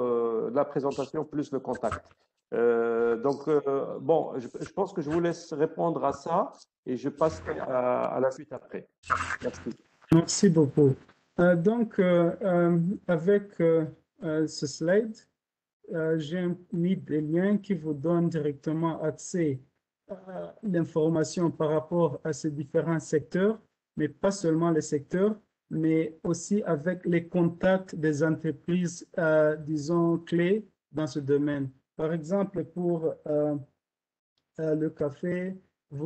de la présentation plus le contact. Bon, je pense que je vous laisse répondre à ça et je passe à la suite après. Merci. Merci beaucoup. Donc, avec ce slide, j'ai mis des liens qui vous donnent directement accès à l'information par rapport à ces différents secteurs, mais pas seulement les secteurs, mais aussi avec les contacts des entreprises, disons, clés dans ce domaine. Par exemple, pour le café,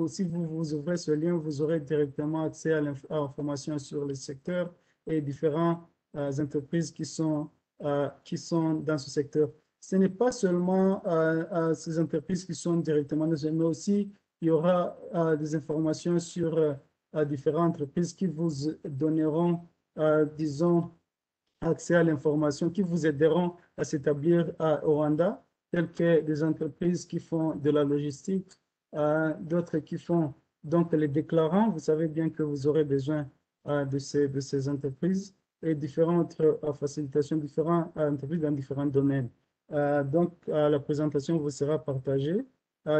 si vous ouvrez ce lien, vous aurez directement accès à l'information sur le secteur et différentes entreprises qui sont dans ce secteur. Ce n'est pas seulement ces entreprises qui sont directement dans ce secteur, mais aussi il y aura des informations sur différentes entreprises qui vous donneront, disons, accès à l'information, qui vous aideront à s'établir au Rwanda, telles que des entreprises qui font de la logistique, d'autres qui font donc les déclarants. Vous savez bien que vous aurez besoin de ces entreprises et différentes facilitations, différentes entreprises dans différents domaines. Donc, la présentation vous sera partagée.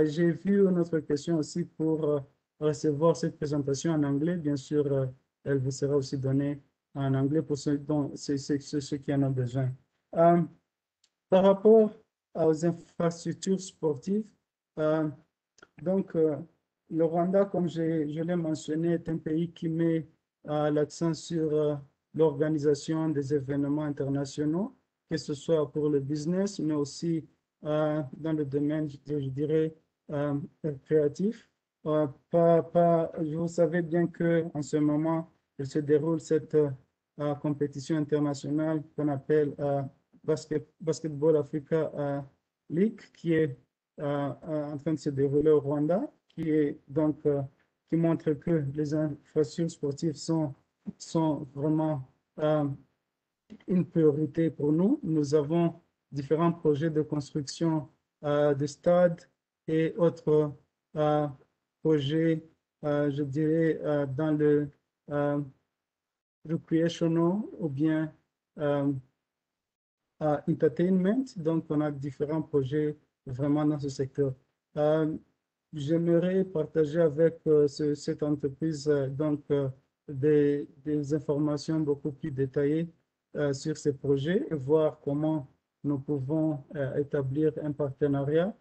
J'ai vu une autre question aussi pour recevoir cette présentation en anglais. Bien sûr, elle vous sera aussi donnée en anglais pour ceux qui en ont besoin. Par rapport aux infrastructures sportives, donc le Rwanda, comme je l'ai mentionné, est un pays qui met l'accent sur l'organisation des événements internationaux, que ce soit pour le business, mais aussi dans le domaine, je dirais, créatif. Vous savez bien qu'en ce moment, il se déroule cette compétition internationale qu'on appelle Basketball Africa League, qui est en train de se dérouler au Rwanda, qui est donc qui montre que les infrastructures sportives sont vraiment une priorité pour nous. Nous avons différents projets de construction de stades et autres projets, je dirais, dans le recreational ou bien entertainment. Donc, on a différents projets vraiment dans ce secteur. J'aimerais partager avec cette entreprise des informations beaucoup plus détaillées sur ces projets et voir comment nous pouvons établir un partenariat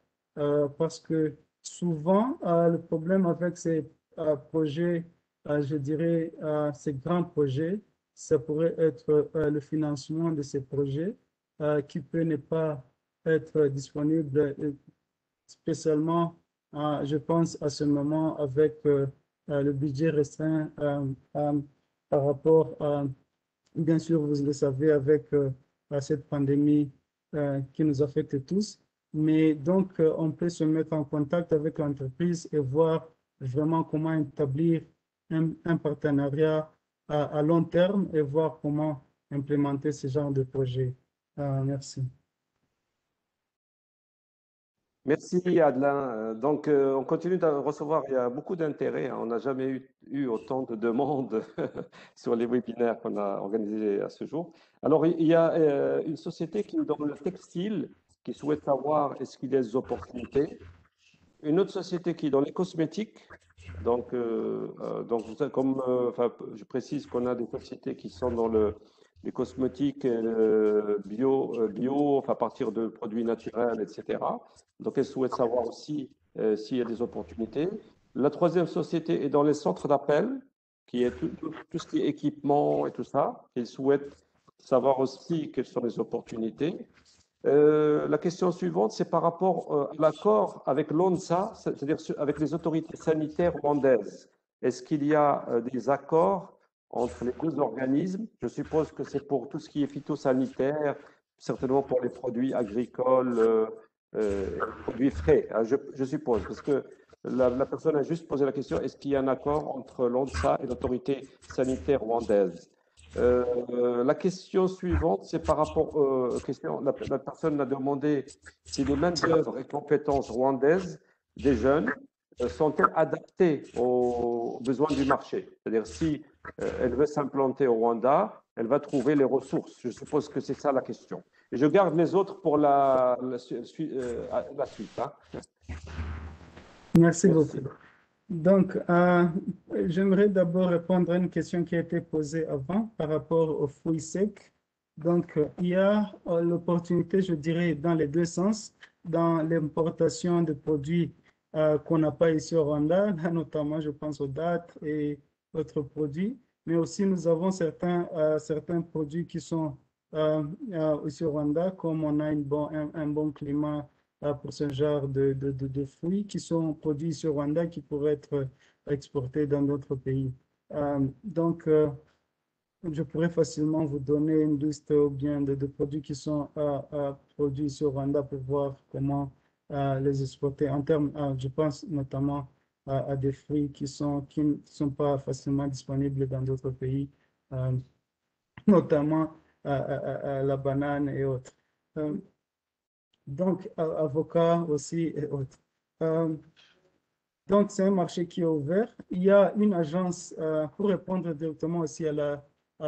parce que souvent, le problème avec ces projets, je dirais, ces grands projets, ça pourrait être le financement de ces projets qui peut ne pas être disponible, spécialement, je pense, à ce moment avec le budget restreint par rapport à, bien sûr, vous le savez, avec cette pandémie qui nous affecte tous. Mais donc, on peut se mettre en contact avec l'entreprise et voir vraiment comment établir un partenariat à long terme et voir comment implémenter ce genre de projet. Merci. Merci Adelin. Donc, on continue de recevoir, il y a beaucoup d'intérêt, hein. On n'a jamais eu autant de demandes sur les webinaires qu'on a organisés à ce jour. Alors, il y a une société qui est dans le textile qui souhaite savoir est-ce qu'il y a des opportunités. Une autre société qui est dans les cosmétiques. Donc, enfin, je précise qu'on a des sociétés qui sont dans les cosmétiques bio, enfin, à partir de produits naturels, etc. Donc, elle souhaite savoir aussi s'il y a des opportunités. La troisième société est dans les centres d'appel, qui est tout ce qui est équipement et tout ça. Elle souhaite savoir aussi quelles sont les opportunités. La question suivante, c'est par rapport à l'accord avec l'ONSA, c'est-à-dire avec les autorités sanitaires rwandaises. Est-ce qu'il y a des accords entre les deux organismes? Je suppose que c'est pour tout ce qui est phytosanitaire, certainement pour les produits agricoles, produits frais, hein, je suppose, parce que la personne a juste posé la question, est-ce qu'il y a un accord entre l'ONSA et l'autorité sanitaire rwandaise? La question suivante, c'est par rapport aux questions. La personne a demandé si les main-d'œuvre et compétences rwandaises des jeunes sont-elles adaptées aux besoins du marché? C'est-à-dire, si elle veut s'implanter au Rwanda, elle va trouver les ressources. Je suppose que c'est ça la question. Et je garde les autres pour la suite. Hein. Merci beaucoup. Donc, j'aimerais d'abord répondre à une question qui a été posée avant par rapport aux fruits secs. Donc, il y a l'opportunité, je dirais, dans les deux sens, dans l'importation de produits qu'on n'a pas ici au Rwanda, notamment, je pense aux dattes et autres produits, mais aussi nous avons certains produits qui sont ici au Rwanda, comme on a un bon climat pour ce genre de fruits qui sont produits sur Rwanda qui pourraient être exportés dans d'autres pays. Donc, je pourrais facilement vous donner une liste ou bien de produits qui sont produits sur Rwanda pour voir comment les exporter en termes, je pense notamment à des fruits qui ne sont pas facilement disponibles dans d'autres pays, notamment la banane et autres. Donc, avocats aussi et autres. Donc, c'est un marché qui est ouvert. Il y a une agence, pour répondre directement aussi à la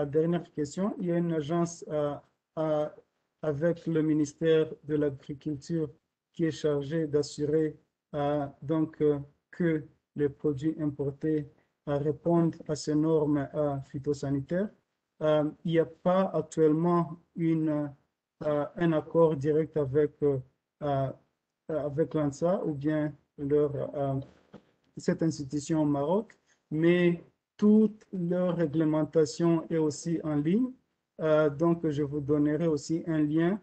dernière question, il y a une agence avec le ministère de l'Agriculture qui est chargée d'assurer que les produits importés répondent à ces normes phytosanitaires. Il n'y a pas actuellement un accord direct avec l'ANSA ou bien cette institution au Maroc, mais toute leur réglementation est aussi en ligne. Donc, je vous donnerai aussi un lien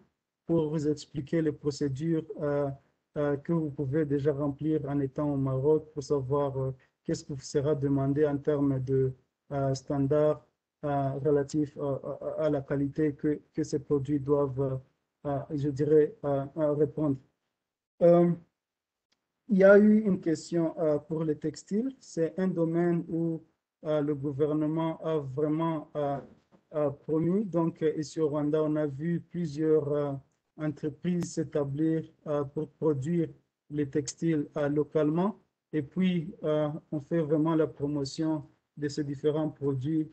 pour vous expliquer les procédures que vous pouvez déjà remplir en étant au Maroc pour savoir qu'est-ce qui vous sera demandé en termes de standards relatifs à la qualité que ces produits doivent, je dirais, répondre. Il y a eu une question pour les textiles. C'est un domaine où le gouvernement a vraiment promu. Donc, ici au Rwanda, on a vu plusieurs entreprises s'établir pour produire les textiles localement. Et puis, on fait vraiment la promotion de ces différents produits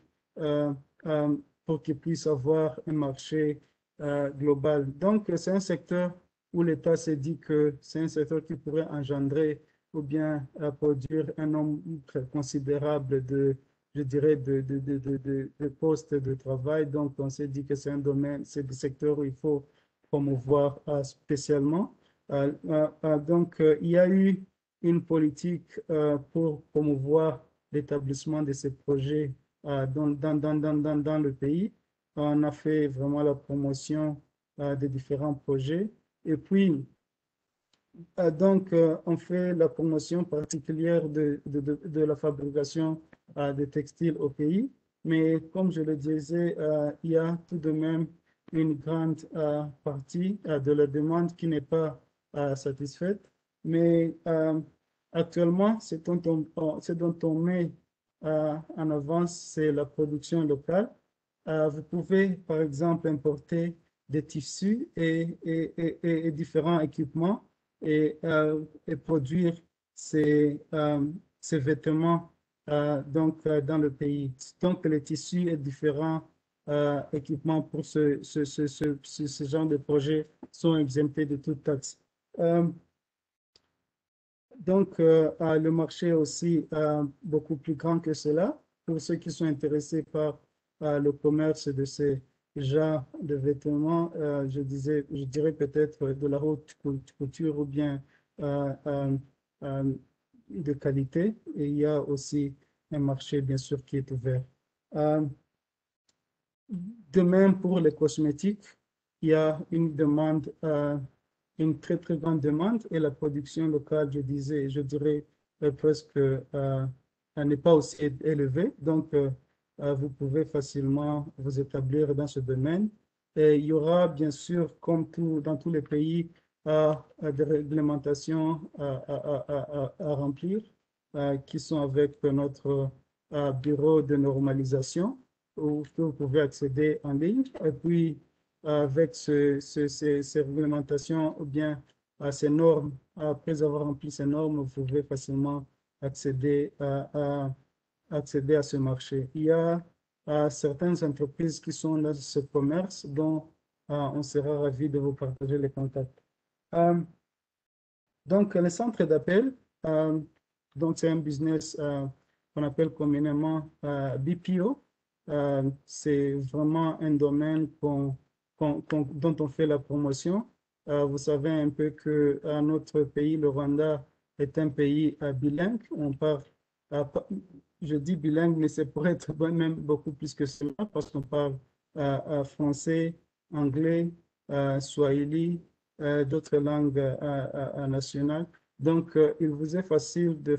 pour qu'ils puissent avoir un marché global. Donc, c'est un secteur où l'État s'est dit que c'est un secteur qui pourrait engendrer ou bien produire un nombre considérable je dirais, de postes de travail. Donc, on s'est dit que c'est un domaine, c'est des secteurs où il faut promouvoir spécialement. Donc, il y a eu une politique pour promouvoir l'établissement de ces projets dans le pays. On a fait vraiment la promotion des différents projets. Et puis, donc, on fait la promotion particulière de la fabrication des textiles au pays. Mais comme je le disais, il y a tout de même une grande partie de la demande qui n'est pas satisfaite. Mais actuellement, ce dont on met en avance, c'est la production locale. Vous pouvez, par exemple, importer des tissus et différents équipements et produire ces vêtements donc, dans le pays. Donc, les tissus et différents équipements pour ce genre de projet sont exemptés de toute taxe. Donc, le marché est aussi beaucoup plus grand que cela. Pour ceux qui sont intéressés par le commerce de ces genres de vêtements, je dirais peut-être de la haute couture ou bien de qualité. Et il y a aussi un marché, bien sûr, qui est ouvert. De même, pour les cosmétiques, il y a une demande une très, très grande demande et la production locale, je dirais presque n'est pas aussi élevée. Donc, vous pouvez facilement vous établir dans ce domaine. Et il y aura, bien sûr, comme dans tous les pays, des réglementations à remplir qui sont avec notre bureau de normalisation où vous pouvez accéder en ligne. Et puis, avec ces réglementations ou bien ces normes, après avoir rempli ces normes, vous pouvez facilement accéder à ce marché. Il y a certaines entreprises qui sont dans ce commerce dont on sera ravi de vous partager les contacts. Donc, le centre d'appel, donc c'est un business qu'on appelle communément BPO. C'est vraiment un domaine dont on fait la promotion. Vous savez un peu que notre pays, le Rwanda, est un pays bilingue. On parle, je dis bilingue, mais c'est pour être même beaucoup plus que cela, parce qu'on parle français, anglais, swahili, d'autres langues nationales. Donc, il vous est facile de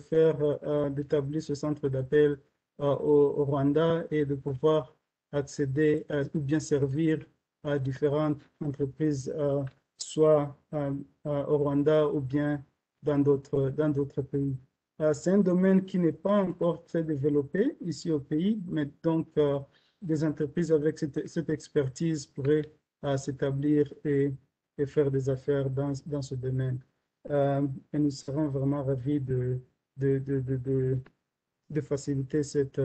d'établir ce centre d'appel au Rwanda et de pouvoir accéder ou bien servir à différentes entreprises, soit au Rwanda ou bien dans d'autres pays. C'est un domaine qui n'est pas encore très développé ici au pays, mais donc des entreprises avec cette expertise pourraient s'établir et faire des affaires dans ce domaine. Et nous serons vraiment ravis de faciliter cette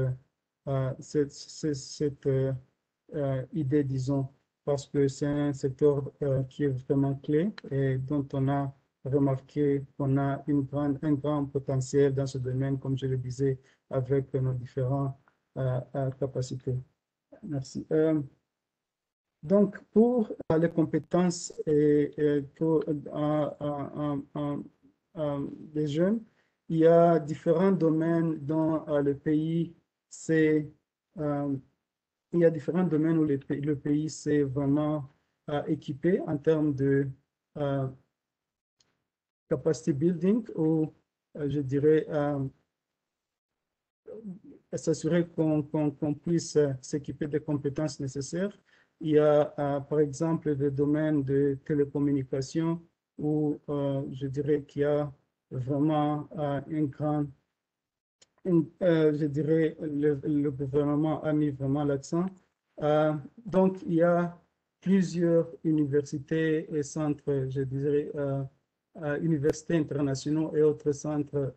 idée, disons, parce que c'est un secteur qui est vraiment clé et dont on a remarqué qu'on a un grand potentiel dans ce domaine, comme je le disais, avec nos différentes capacités. Merci. Donc, pour les compétences pour les jeunes, il y a différents domaines dans le pays il y a différents domaines où le pays s'est vraiment équipé en termes de capacity building ou, je dirais, s'assurer qu'on puisse s'équiper des compétences nécessaires. Il y a, par exemple, des domaines de télécommunications où je dirais qu'il y a vraiment je dirais, le gouvernement a mis vraiment l'accent. Donc, il y a plusieurs universités et centres, je dirais, universités internationaux et autres centres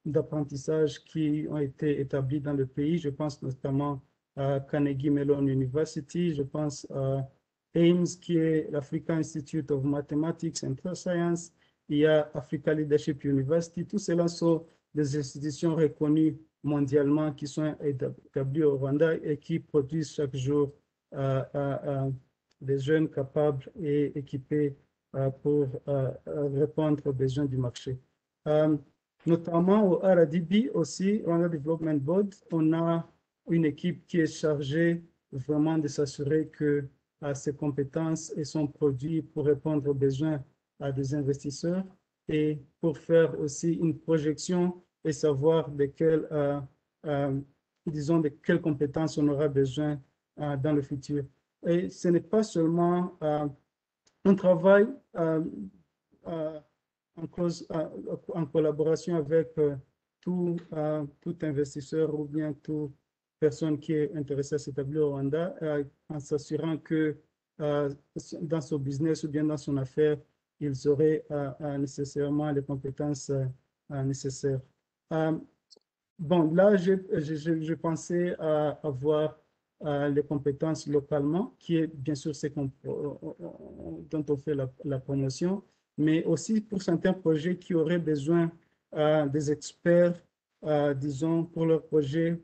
d'apprentissage qui ont été établis dans le pays. Je pense notamment à Carnegie Mellon University, je pense à AIMS, qui est l'African Institute of Mathematics and Science. Il y a Africa Leadership University. Tous ceux-là sont des institutions reconnues mondialement qui sont établies au Rwanda et qui produisent chaque jour des jeunes capables et équipés pour répondre aux besoins du marché. Notamment au RDB aussi, Rwanda Development Board, on a une équipe qui est chargée vraiment de s'assurer que ses compétences et son produit pour répondre aux besoins des investisseurs et pour faire aussi une projection et savoir de quelles, disons, de quelles compétences on aura besoin dans le futur. Et ce n'est pas seulement un travail en collaboration avec tout investisseur ou bien toute personne qui est intéressée à s'établir au Rwanda, en s'assurant que dans son business ou bien dans son affaire, ils auraient nécessairement les compétences nécessaires. Bon, là, je pensais à avoir les compétences localement, qui est bien sûr ce dont on fait la promotion, mais aussi pour certains projets qui auraient besoin des experts, disons, pour leur projet,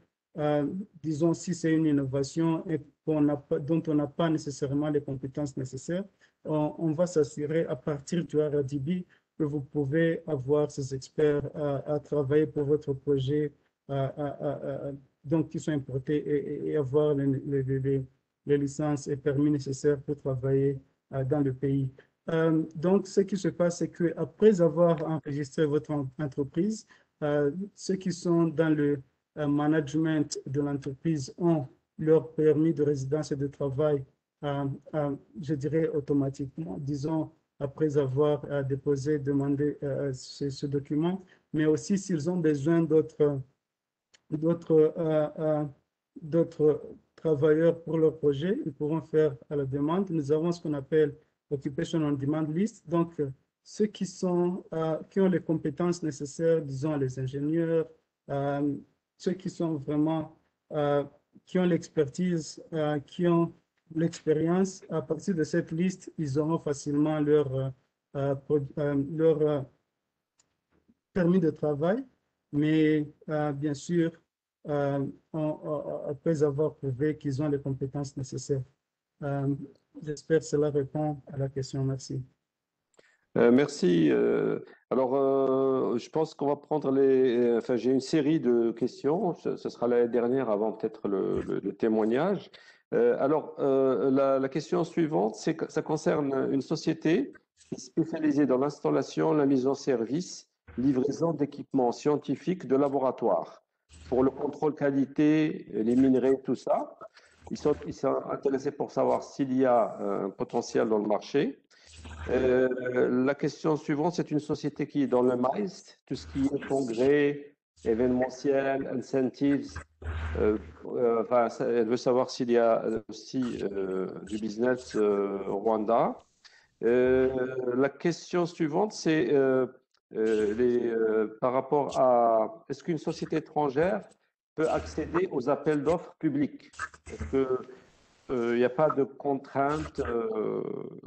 disons, si c'est une innovation et dont on n'a pas nécessairement les compétences nécessaires, on va s'assurer à partir du RDB que vous pouvez avoir ces experts à travailler pour votre projet, donc qui sont importés et avoir les licences et permis nécessaires pour travailler dans le pays. Donc, ce qui se passe, c'est qu'après avoir enregistré votre entreprise, ceux qui sont dans le management de l'entreprise ont leur permis de résidence et de travail, je dirais automatiquement, disons, après avoir demandé ce document, mais aussi s'ils ont besoin d'autres travailleurs pour leur projet, ils pourront faire à la demande. Nous avons ce qu'on appelle Occupation on Demand List. Donc, ceux qui ont les compétences nécessaires, disons les ingénieurs, ceux qui sont vraiment, qui ont l'expertise, qui ont l'expérience, à partir de cette liste, ils auront facilement leur permis de travail, mais bien sûr, après avoir prouvé qu'ils ont les compétences nécessaires. J'espère que cela répond à la question. Merci. Merci. Alors, je pense qu'on va prendre enfin, j'ai une série de questions. Ce sera la dernière avant peut-être le témoignage. Alors, la question suivante, ça concerne une société spécialisée dans l'installation, la mise en service, livraison d'équipements scientifiques de laboratoire pour le contrôle qualité, les minerais, tout ça. Ils sont intéressés pour savoir s'il y a un potentiel dans le marché. La question suivante, c'est une société qui est dans le MICE, tout ce qui est congrès, événementiel, incentives. Enfin, elle veut savoir s'il y a aussi du business au Rwanda. La question suivante, c'est par rapport à est-ce qu'une société étrangère peut accéder aux appels d'offres publics? Est-ce qu'il n'y a pas de contraintes,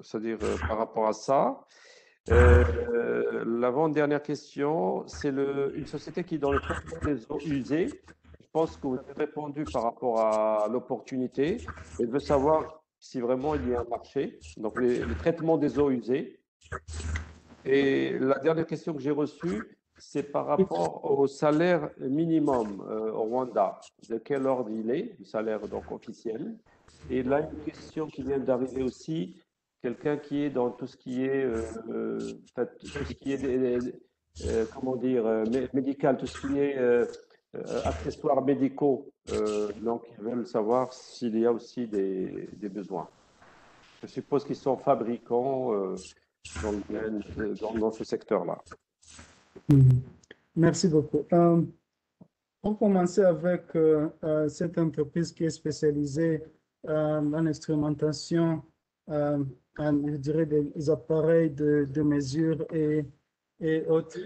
c'est-à-dire par rapport à ça? L'avant-dernière question, c'est une société qui est dans le traitement des eaux usées. Je pense que vous avez répondu par rapport à l'opportunité. Elle veut savoir si vraiment il y a un marché, donc le traitement des eaux usées. Et la dernière question que j'ai reçue, c'est par rapport au salaire minimum au Rwanda. De quel ordre il est, le salaire donc officiel? Et là, une question qui vient d'arriver aussi, quelqu'un qui est dans tout ce qui est, tout ce qui est comment dire, médical, tout ce qui est accessoires médicaux. Donc, ils veulent savoir s'il y a aussi des besoins. Je suppose qu'ils sont fabricants dans ce secteur-là. Merci beaucoup. On commencer avec cette entreprise qui est spécialisée dans l'instrumentation, je dirais des appareils de mesure et autres.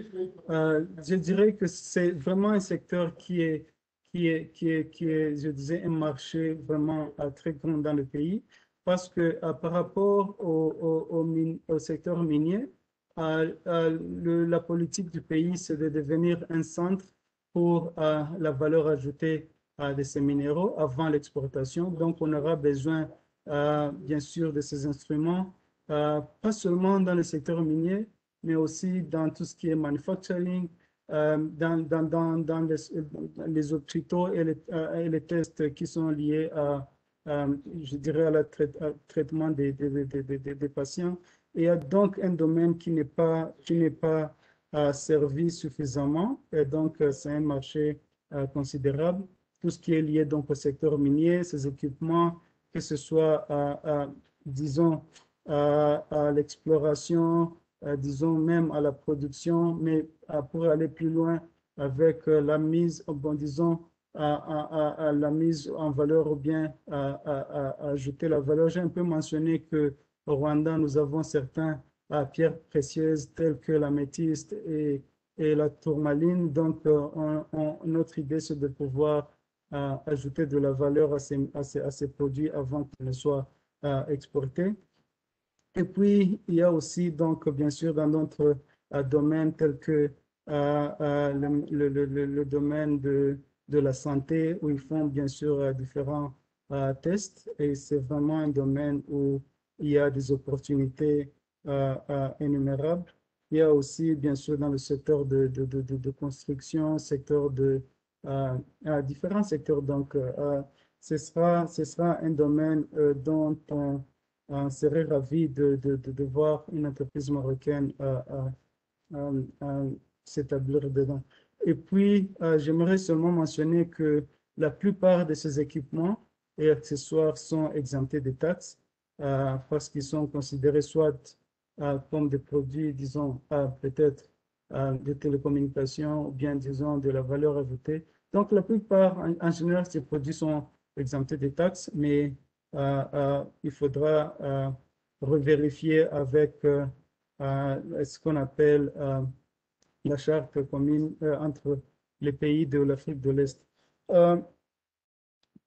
Je dirais que c'est vraiment un secteur qui est, je disais, un marché vraiment très grand dans le pays, parce que par rapport au secteur minier, la politique du pays, c'est de devenir un centre pour la valeur ajoutée de ces minéraux avant l'exportation. Donc, on aura besoin, bien sûr, de ces instruments, pas seulement dans le secteur minier, mais aussi dans tout ce qui est manufacturing, dans les hôpitaux et les tests qui sont liés je dirais, à traitement des patients. Il y a donc un domaine qui n'est pas servi suffisamment, et donc c'est un marché considérable. Tout ce qui est lié donc au secteur minier, ces équipements, que ce soit, disons, à l'exploration, disons même à la production, mais pour aller plus loin avec la mise, bon, disons, à la mise en valeur ou bien à ajouter la valeur. J'ai un peu mentionné que au Rwanda, nous avons certaines pierres précieuses telles que l'améthyste et la tourmaline. Donc, notre idée, c'est de pouvoir ajouter de la valeur à ces produits avant qu'ils ne soient exportés. Et puis, il y a aussi, donc, bien sûr, dans d'autres domaines tels que le domaine de la santé, où ils font, bien sûr, différents tests. Et c'est vraiment un domaine où il y a des opportunités innumérables. Il y a aussi, bien sûr, dans le secteur de construction, secteur différents secteurs. Donc, ce sera un domaine dont on serait ravi de voir une entreprise marocaine s'établir dedans. Et puis, j'aimerais seulement mentionner que la plupart de ces équipements et accessoires sont exemptés de taxes parce qu'ils sont considérés soit comme des produits, disons, peut-être de télécommunications ou bien, disons, de la valeur ajoutée. Donc, la plupart, en général, ces produits sont exemptés de taxes, mais il faudra revérifier avec ce qu'on appelle la charte commune entre les pays de l'Afrique de l'Est.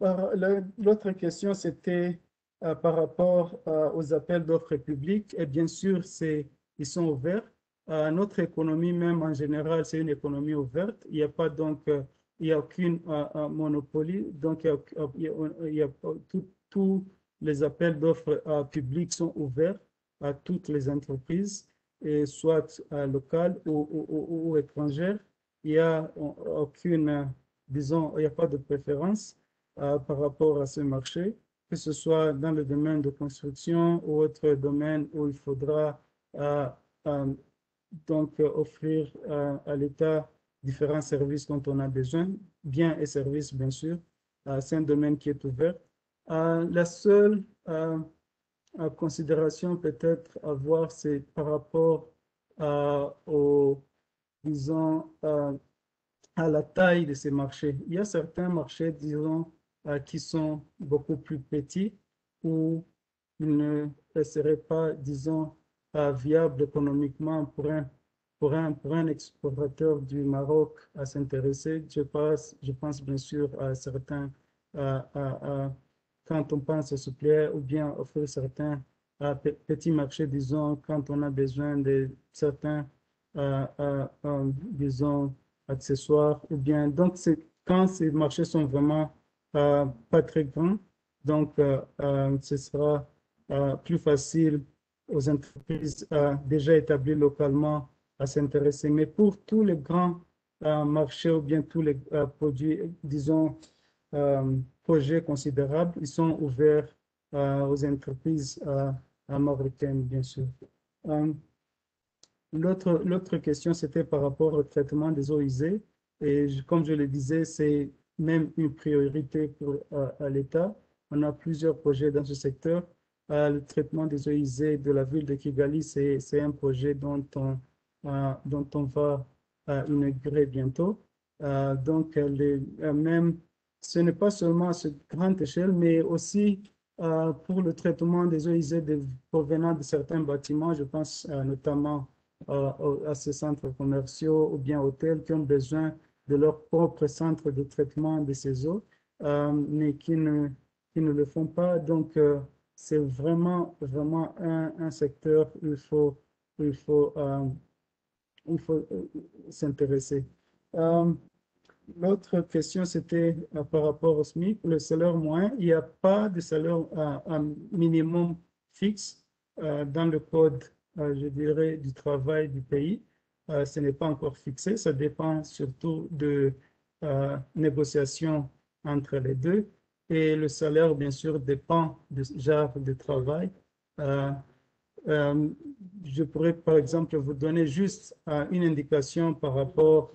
L'autre question, c'était par rapport aux appels d'offres publics. Et bien sûr, ils sont ouverts. Notre économie, même en général, c'est une économie ouverte. Il n'y a pas donc, il n'y a aucune monopolie. Donc, tous les appels d'offres publics sont ouverts à toutes les entreprises, et soit locales ou étrangères. Il n'y a aucune, disons, il n'y a pas de préférence par rapport à ce marché, que ce soit dans le domaine de construction ou autre domaine où il faudra donc offrir à l'État différents services dont on a besoin, biens et services bien sûr. C'est un domaine qui est ouvert. La seule considération peut-être à voir, c'est par rapport disons, à la taille de ces marchés. Il y a certains marchés, disons, qui sont beaucoup plus petits, où ils ne seraient pas, disons, viables économiquement pour un explorateur du Maroc à s'intéresser. Je pense bien sûr à certains, quand on pense au suppléer, ou bien offrir certains petits marchés, disons, quand on a besoin de certains, disons, accessoires, ou bien, donc, quand ces marchés sont vraiment pas très grands, donc, ce sera plus facile aux entreprises déjà établies localement à s'intéresser. Mais pour tous les grands marchés ou bien tous les produits, disons, projets considérables, ils sont ouverts aux entreprises marocaines, bien sûr. L'autre question, c'était par rapport au traitement des eaux usées. Et comme je le disais, c'est même une priorité pour l'État. On a plusieurs projets dans ce secteur. Le traitement des eaux usées de la ville de Kigali, c'est un projet dont on va inaugurer bientôt. Donc, même, ce n'est pas seulement à cette grande échelle, mais aussi pour le traitement des eaux usées provenant de certains bâtiments. Je pense notamment à ces centres commerciaux ou bien hôtels qui ont besoin de leur propre centre de traitement de ces eaux, mais qui ne le font pas. Donc, c'est vraiment un secteur où il faut s'intéresser. L'autre question, c'était par rapport au SMIC, le salaire moyen. Il n'y a pas de salaire minimum fixe dans le code, je dirais, du travail du pays. Ce n'est pas encore fixé. Ça dépend surtout de négociations entre les deux. Et le salaire, bien sûr, dépend du genre de travail. Je pourrais, par exemple, vous donner juste une indication par rapport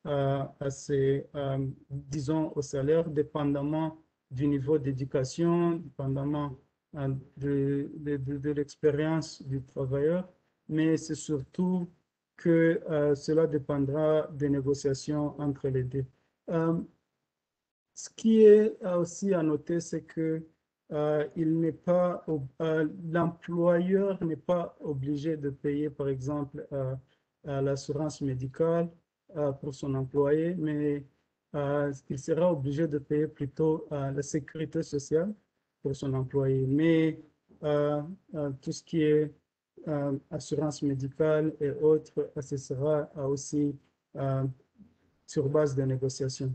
à ces, disons, au salaire, dépendamment du niveau d'éducation, dépendamment de l'expérience du travailleur, mais c'est surtout que cela dépendra des négociations entre les deux. Ce qui est aussi à noter, c'est que l'employeur n'est pas obligé de payer, par exemple, l'assurance médicale pour son employé, mais il sera obligé de payer plutôt la sécurité sociale pour son employé. Mais tout ce qui est assurance médicale et autres, ce sera aussi sur base de négociations.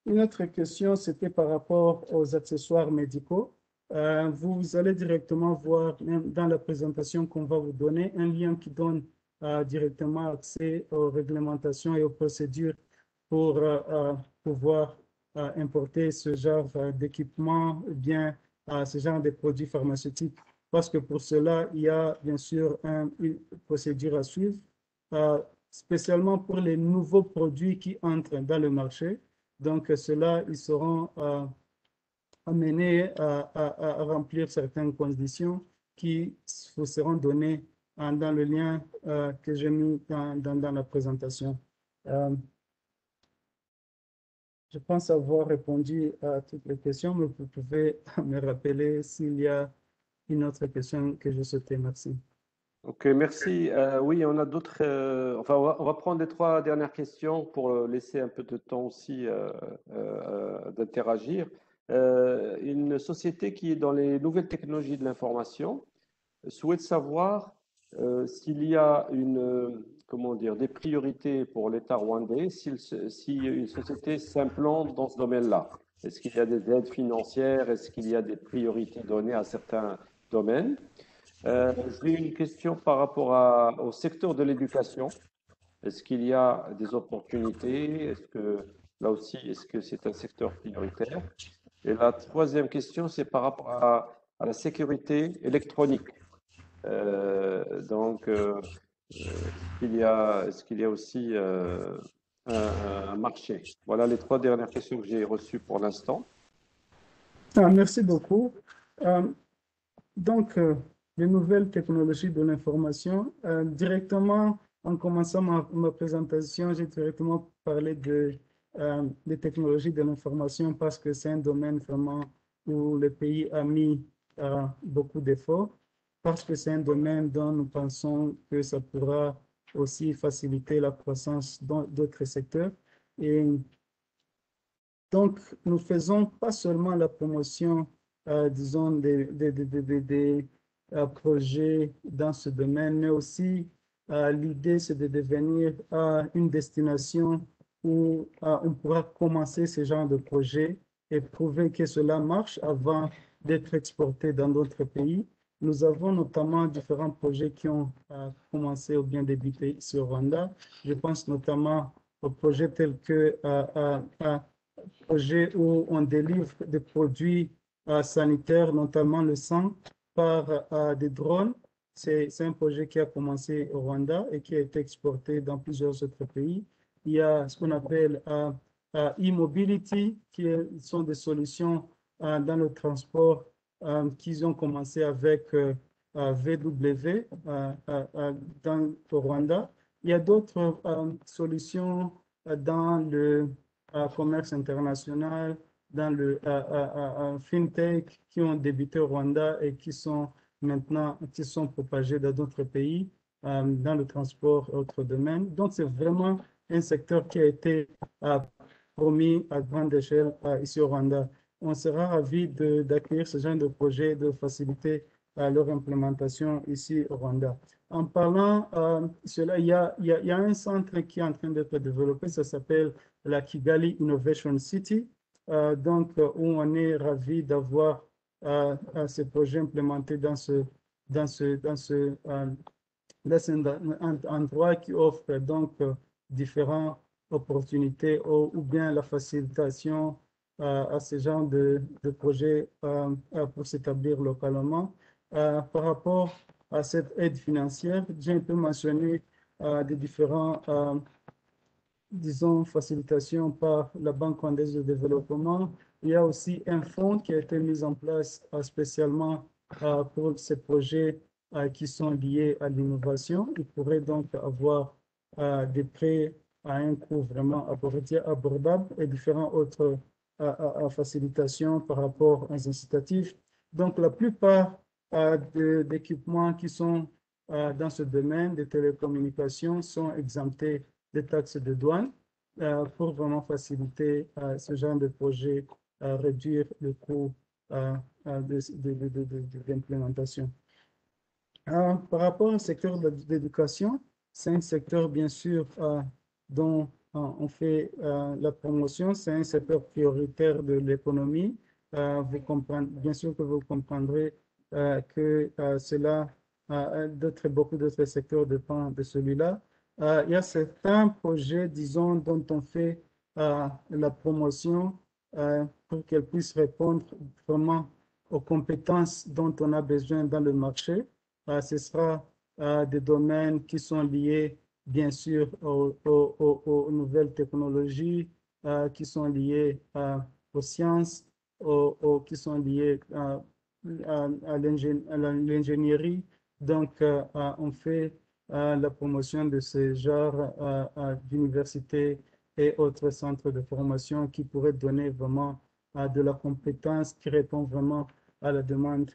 Une autre question, c'était par rapport aux accessoires médicaux. Vous allez directement voir dans la présentation qu'on va vous donner un lien qui donne directement accès aux réglementations et aux procédures pour pouvoir importer ce genre d'équipement ou bien ce genre de produits pharmaceutiques. Parce que pour cela, il y a bien sûr une procédure à suivre, spécialement pour les nouveaux produits qui entrent dans le marché. Donc, ceux-là, ils seront amenés à remplir certaines conditions qui vous seront données dans le lien que j'ai mis dans la présentation. Je pense avoir répondu à toutes les questions, mais vous pouvez me rappeler s'il y a une autre question que je souhaitais. Merci. Ok, merci. Oui, on a d'autres. Enfin, on va prendre les 3 dernières questions pour laisser un peu de temps aussi d'interagir. Une société qui est dans les nouvelles technologies de l'information souhaite savoir s'il y a comment dire, des priorités pour l'État rwandais si une société s'implante dans ce domaine-là. Est-ce qu'il y a des aides financières? Est-ce qu'il y a des priorités données à certains domaines? J'ai une question par rapport au secteur de l'éducation. Est-ce qu'il y a des opportunités? Est-ce que là aussi, est-ce que c'est un secteur prioritaire? Et la 3e question, c'est par rapport à la sécurité électronique. Donc, est-ce qu'il y a aussi un marché? Voilà les 3 dernières questions que j'ai reçues pour l'instant. Merci beaucoup. Donc, les nouvelles technologies de l'information, directement, en commençant ma présentation, j'ai directement parlé des technologies de l'information parce que c'est un domaine vraiment où le pays a mis beaucoup d'efforts, parce que c'est un domaine dont nous pensons que ça pourra aussi faciliter la croissance dans d'autres secteurs. Et donc, nous faisons pas seulement la promotion, disons, des projets dans ce domaine, mais aussi l'idée, c'est de devenir une destination où on pourra commencer ce genre de projet et prouver que cela marche avant d'être exporté dans d'autres pays. Nous avons notamment différents projets qui ont commencé ou bien débuté ici au Rwanda. Je pense notamment aux projets tels que projet où on délivre des produits sanitaires, notamment le sang, par des drones. C'est un projet qui a commencé au Rwanda et qui a été exporté dans plusieurs autres pays. Il y a ce qu'on appelle e-mobility, qui sont des solutions dans le transport qu'ils ont commencé avec VW dans le Rwanda. Il y a d'autres solutions dans le commerce international, dans le fintech qui ont débuté au Rwanda et qui sont maintenant propagés dans d'autres pays, dans le transport et autres domaines. Donc, c'est vraiment un secteur qui a été promis à grande échelle ici au Rwanda. On sera ravis d'accueillir ce genre de projet, de faciliter leur implémentation ici au Rwanda. En parlant cela, il y a un centre qui est en train d'être développé, ça s'appelle la Kigali Innovation City, où on est ravis d'avoir ces projets implémentés dans un endroit qui offre donc différentes opportunités ou bien la facilitation à ce genre de projets pour s'établir localement. Par rapport à cette aide financière, j'ai un peu mentionné des différents disons, facilitation par la Banque rwandaise de développement. Il y a aussi un fonds qui a été mis en place spécialement pour ces projets qui sont liés à l'innovation. Il pourrait donc avoir des prêts à un coût vraiment abordable et différentes autres facilitations par rapport aux incitatifs. Donc, la plupart d'équipements qui sont dans ce domaine des télécommunications sont exemptés des taxes de douane pour vraiment faciliter ce genre de projet, réduire le coût d'implémentation. Par rapport au secteur de l'éducation, c'est un secteur bien sûr dont on fait la promotion, c'est un secteur prioritaire de l'économie. Bien sûr que vous comprendrez que cela, beaucoup d'autres secteurs dépendent de celui-là. Il y a certains projets, disons, dont on fait la promotion pour qu'elles puissent répondre vraiment aux compétences dont on a besoin dans le marché. Ce sera des domaines qui sont liés, bien sûr, aux nouvelles technologies, qui sont liés aux sciences, qui sont liés à l'ingénierie. Donc, on fait la promotion de ce genre d'universités et autres centres de formation qui pourraient donner vraiment de la compétence qui répond vraiment à la demande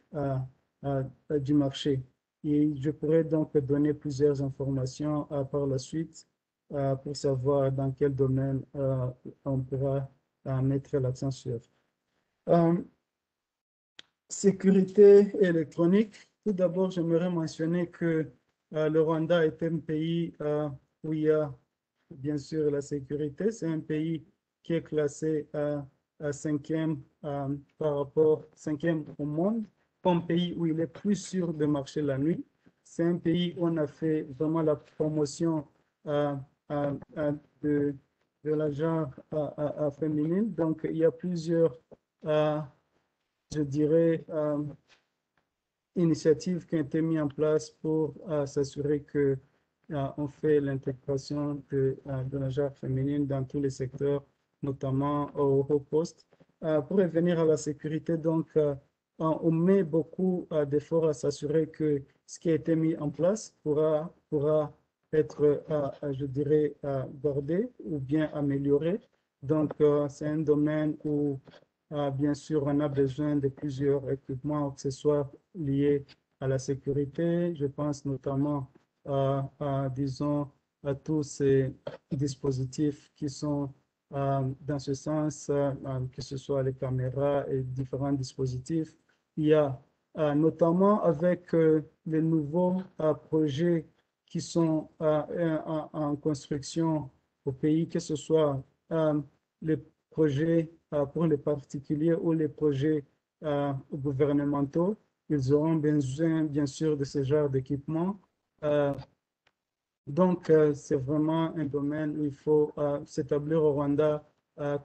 du marché. Et je pourrais donc donner plusieurs informations par la suite pour savoir dans quel domaine on pourra mettre l'accent sur. Sécurité électronique. Tout d'abord, j'aimerais mentionner que le Rwanda est un pays où il y a bien sûr la sécurité. C'est un pays qui est classé à cinquième cinquième au monde, comme pays où il est plus sûr de marcher la nuit. C'est un pays où on a fait vraiment la promotion de la genre féminine. Donc, il y a plusieurs, je dirais, initiatives qui ont été mises en place pour s'assurer que on fait l'intégration de la genre féminine dans tous les secteurs, notamment au haut poste. Pour revenir à la sécurité, donc, on met beaucoup d'efforts à s'assurer que ce qui a été mis en place pourra être, je dirais, gardé ou bien amélioré. Donc, c'est un domaine où bien sûr, on a besoin de plusieurs équipements, accessoires liés à la sécurité. Je pense notamment disons, à tous ces dispositifs qui sont dans ce sens, que ce soit les caméras et différents dispositifs. Il y a notamment avec les nouveaux projets qui sont en construction au pays, que ce soit les projets pour les particuliers ou les projets gouvernementaux. ils auront besoin, bien sûr, de ce genre d'équipement. Donc, c'est vraiment un domaine où il faut s'établir au Rwanda,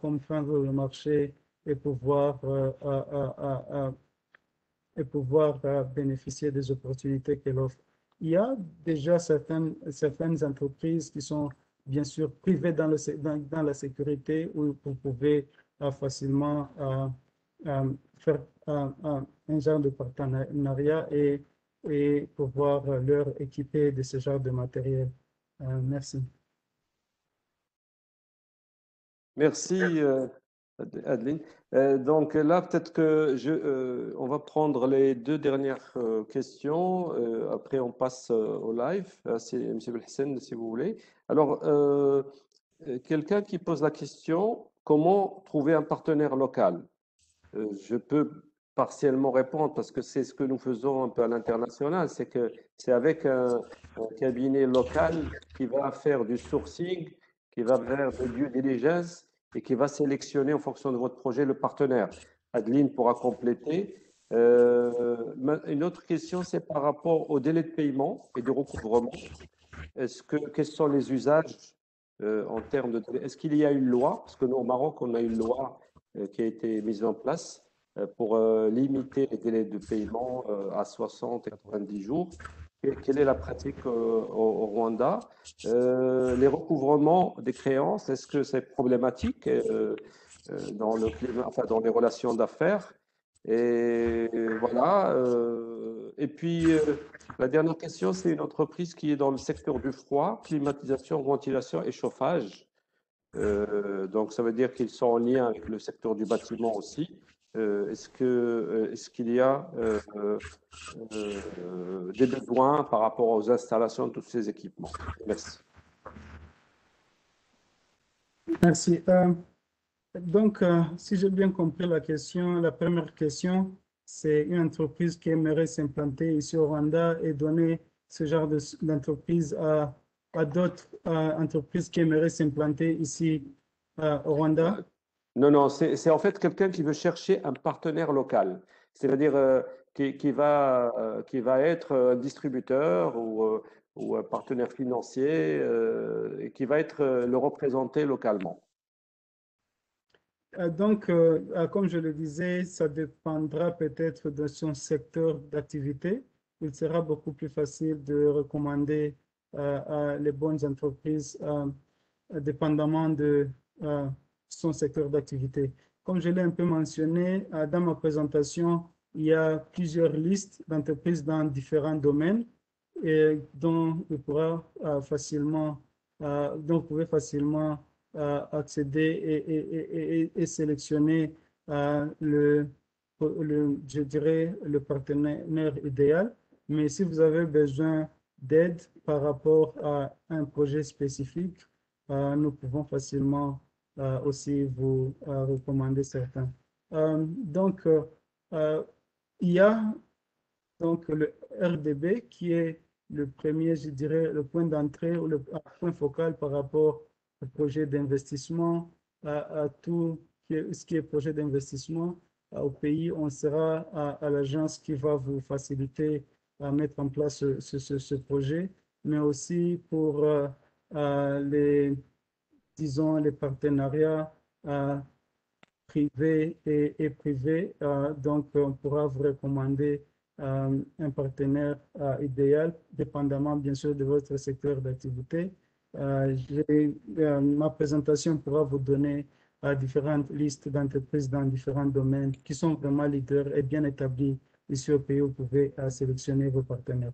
comprendre le marché et pouvoir bénéficier des opportunités qu'elle offre. Il y a déjà certaines entreprises qui sont bien sûr privées dans la sécurité où vous pouvez facilement faire un genre de partenariat et pouvoir leur équiper de ce genre de matériel. Merci. Merci, Adeline. Donc là, peut-être que on va prendre les deux dernières questions. Après, on passe au live. C'est M. Belhassen, si vous voulez. Alors, quelqu'un qui pose la question, comment trouver un partenaire local? Je peux partiellement répondre parce que c'est ce que nous faisons un peu à l'international. C'est que c'est avec un cabinet local qui va faire du sourcing, qui va faire de due diligence et qui va sélectionner en fonction de votre projet le partenaire. Adeline pourra compléter. Une autre question, c'est par rapport au délai de paiement et de recouvrement. Quels sont les usages en termes de délai? Est-ce qu'il y a une loi? Parce que nous, au Maroc, on a une loi qui a été mise en place pour limiter les délais de paiement à 60 et 90 jours. Quelle est la pratique au Rwanda? Les recouvrements des créances, est-ce que c'est problématique dans le climat, enfin, dans les relations d'affaires? Et voilà. Et puis, la dernière question, c'est une entreprise qui est dans le secteur du froid, climatisation, ventilation et chauffage. Donc, ça veut dire qu'ils sont en lien avec le secteur du bâtiment aussi. Est-ce qu'il y a des besoins par rapport aux installations de tous ces équipements? Merci. Merci. Donc, si j'ai bien compris la question, la première question, c'est une entreprise qui aimerait s'implanter ici au Rwanda et donner ce genre d'entreprise à d'autres entreprises qui aimeraient s'implanter ici au Rwanda. Non, c'est en fait quelqu'un qui veut chercher un partenaire local, c'est-à-dire qui va être un distributeur ou un partenaire financier et qui va être le représenter localement. Donc, comme je le disais, ça dépendra peut-être de son secteur d'activité. Il sera beaucoup plus facile de recommander les bonnes entreprises dépendamment de son secteur d'activité. Comme je l'ai un peu mentionné dans ma présentation, il y a plusieurs listes d'entreprises dans différents domaines et dont vous pouvez facilement accéder et sélectionner je dirais, le partenaire idéal. Mais si vous avez besoin d'aide par rapport à un projet spécifique, nous pouvons facilement aussi vous recommander certains. Donc, il y a donc le RDB qui est le premier, je dirais, le point d'entrée ou le point focal par rapport au projet d'investissement, à tout ce qui est projet d'investissement au pays. On sera à l'agence qui va vous faciliter à mettre en place ce projet, mais aussi pour disons, les partenariats privés et privés. Donc, on pourra vous recommander un partenaire idéal, dépendamment bien sûr de votre secteur d'activité. Ma présentation pourra vous donner différentes listes d'entreprises dans différents domaines qui sont vraiment leaders et bien établis ici au pays où vous pouvez sélectionner vos partenaires.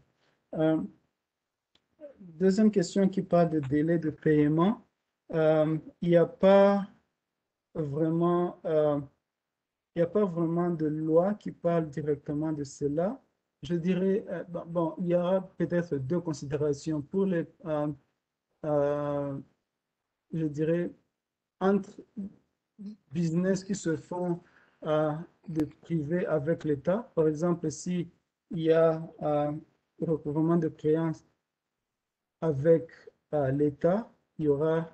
Deuxième question qui parle de délai de paiement. Il n'y a pas vraiment de loi qui parle directement de cela. Je dirais, bon, il y aura peut-être deux considérations pour les, je dirais, entre business qui se font de privé avec l'État. Par exemple, si il y a recouvrement de créances avec l'État, il y aura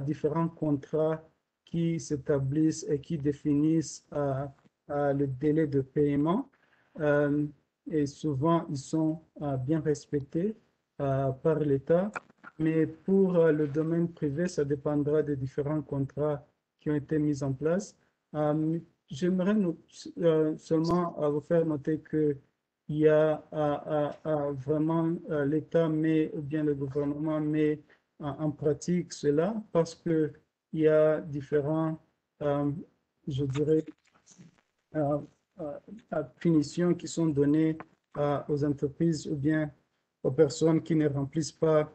différents contrats qui s'établissent et qui définissent le délai de paiement. et souvent ils sont bien respectés par l'État. Mais pour le domaine privé, ça dépendra des différents contrats qui ont été mis en place. J'aimerais seulement vous faire noter que il y a vraiment l'État ou bien le gouvernement met en pratique cela parce que il y a différents, je dirais, euh, punitions qui sont données aux entreprises ou bien aux personnes qui ne remplissent pas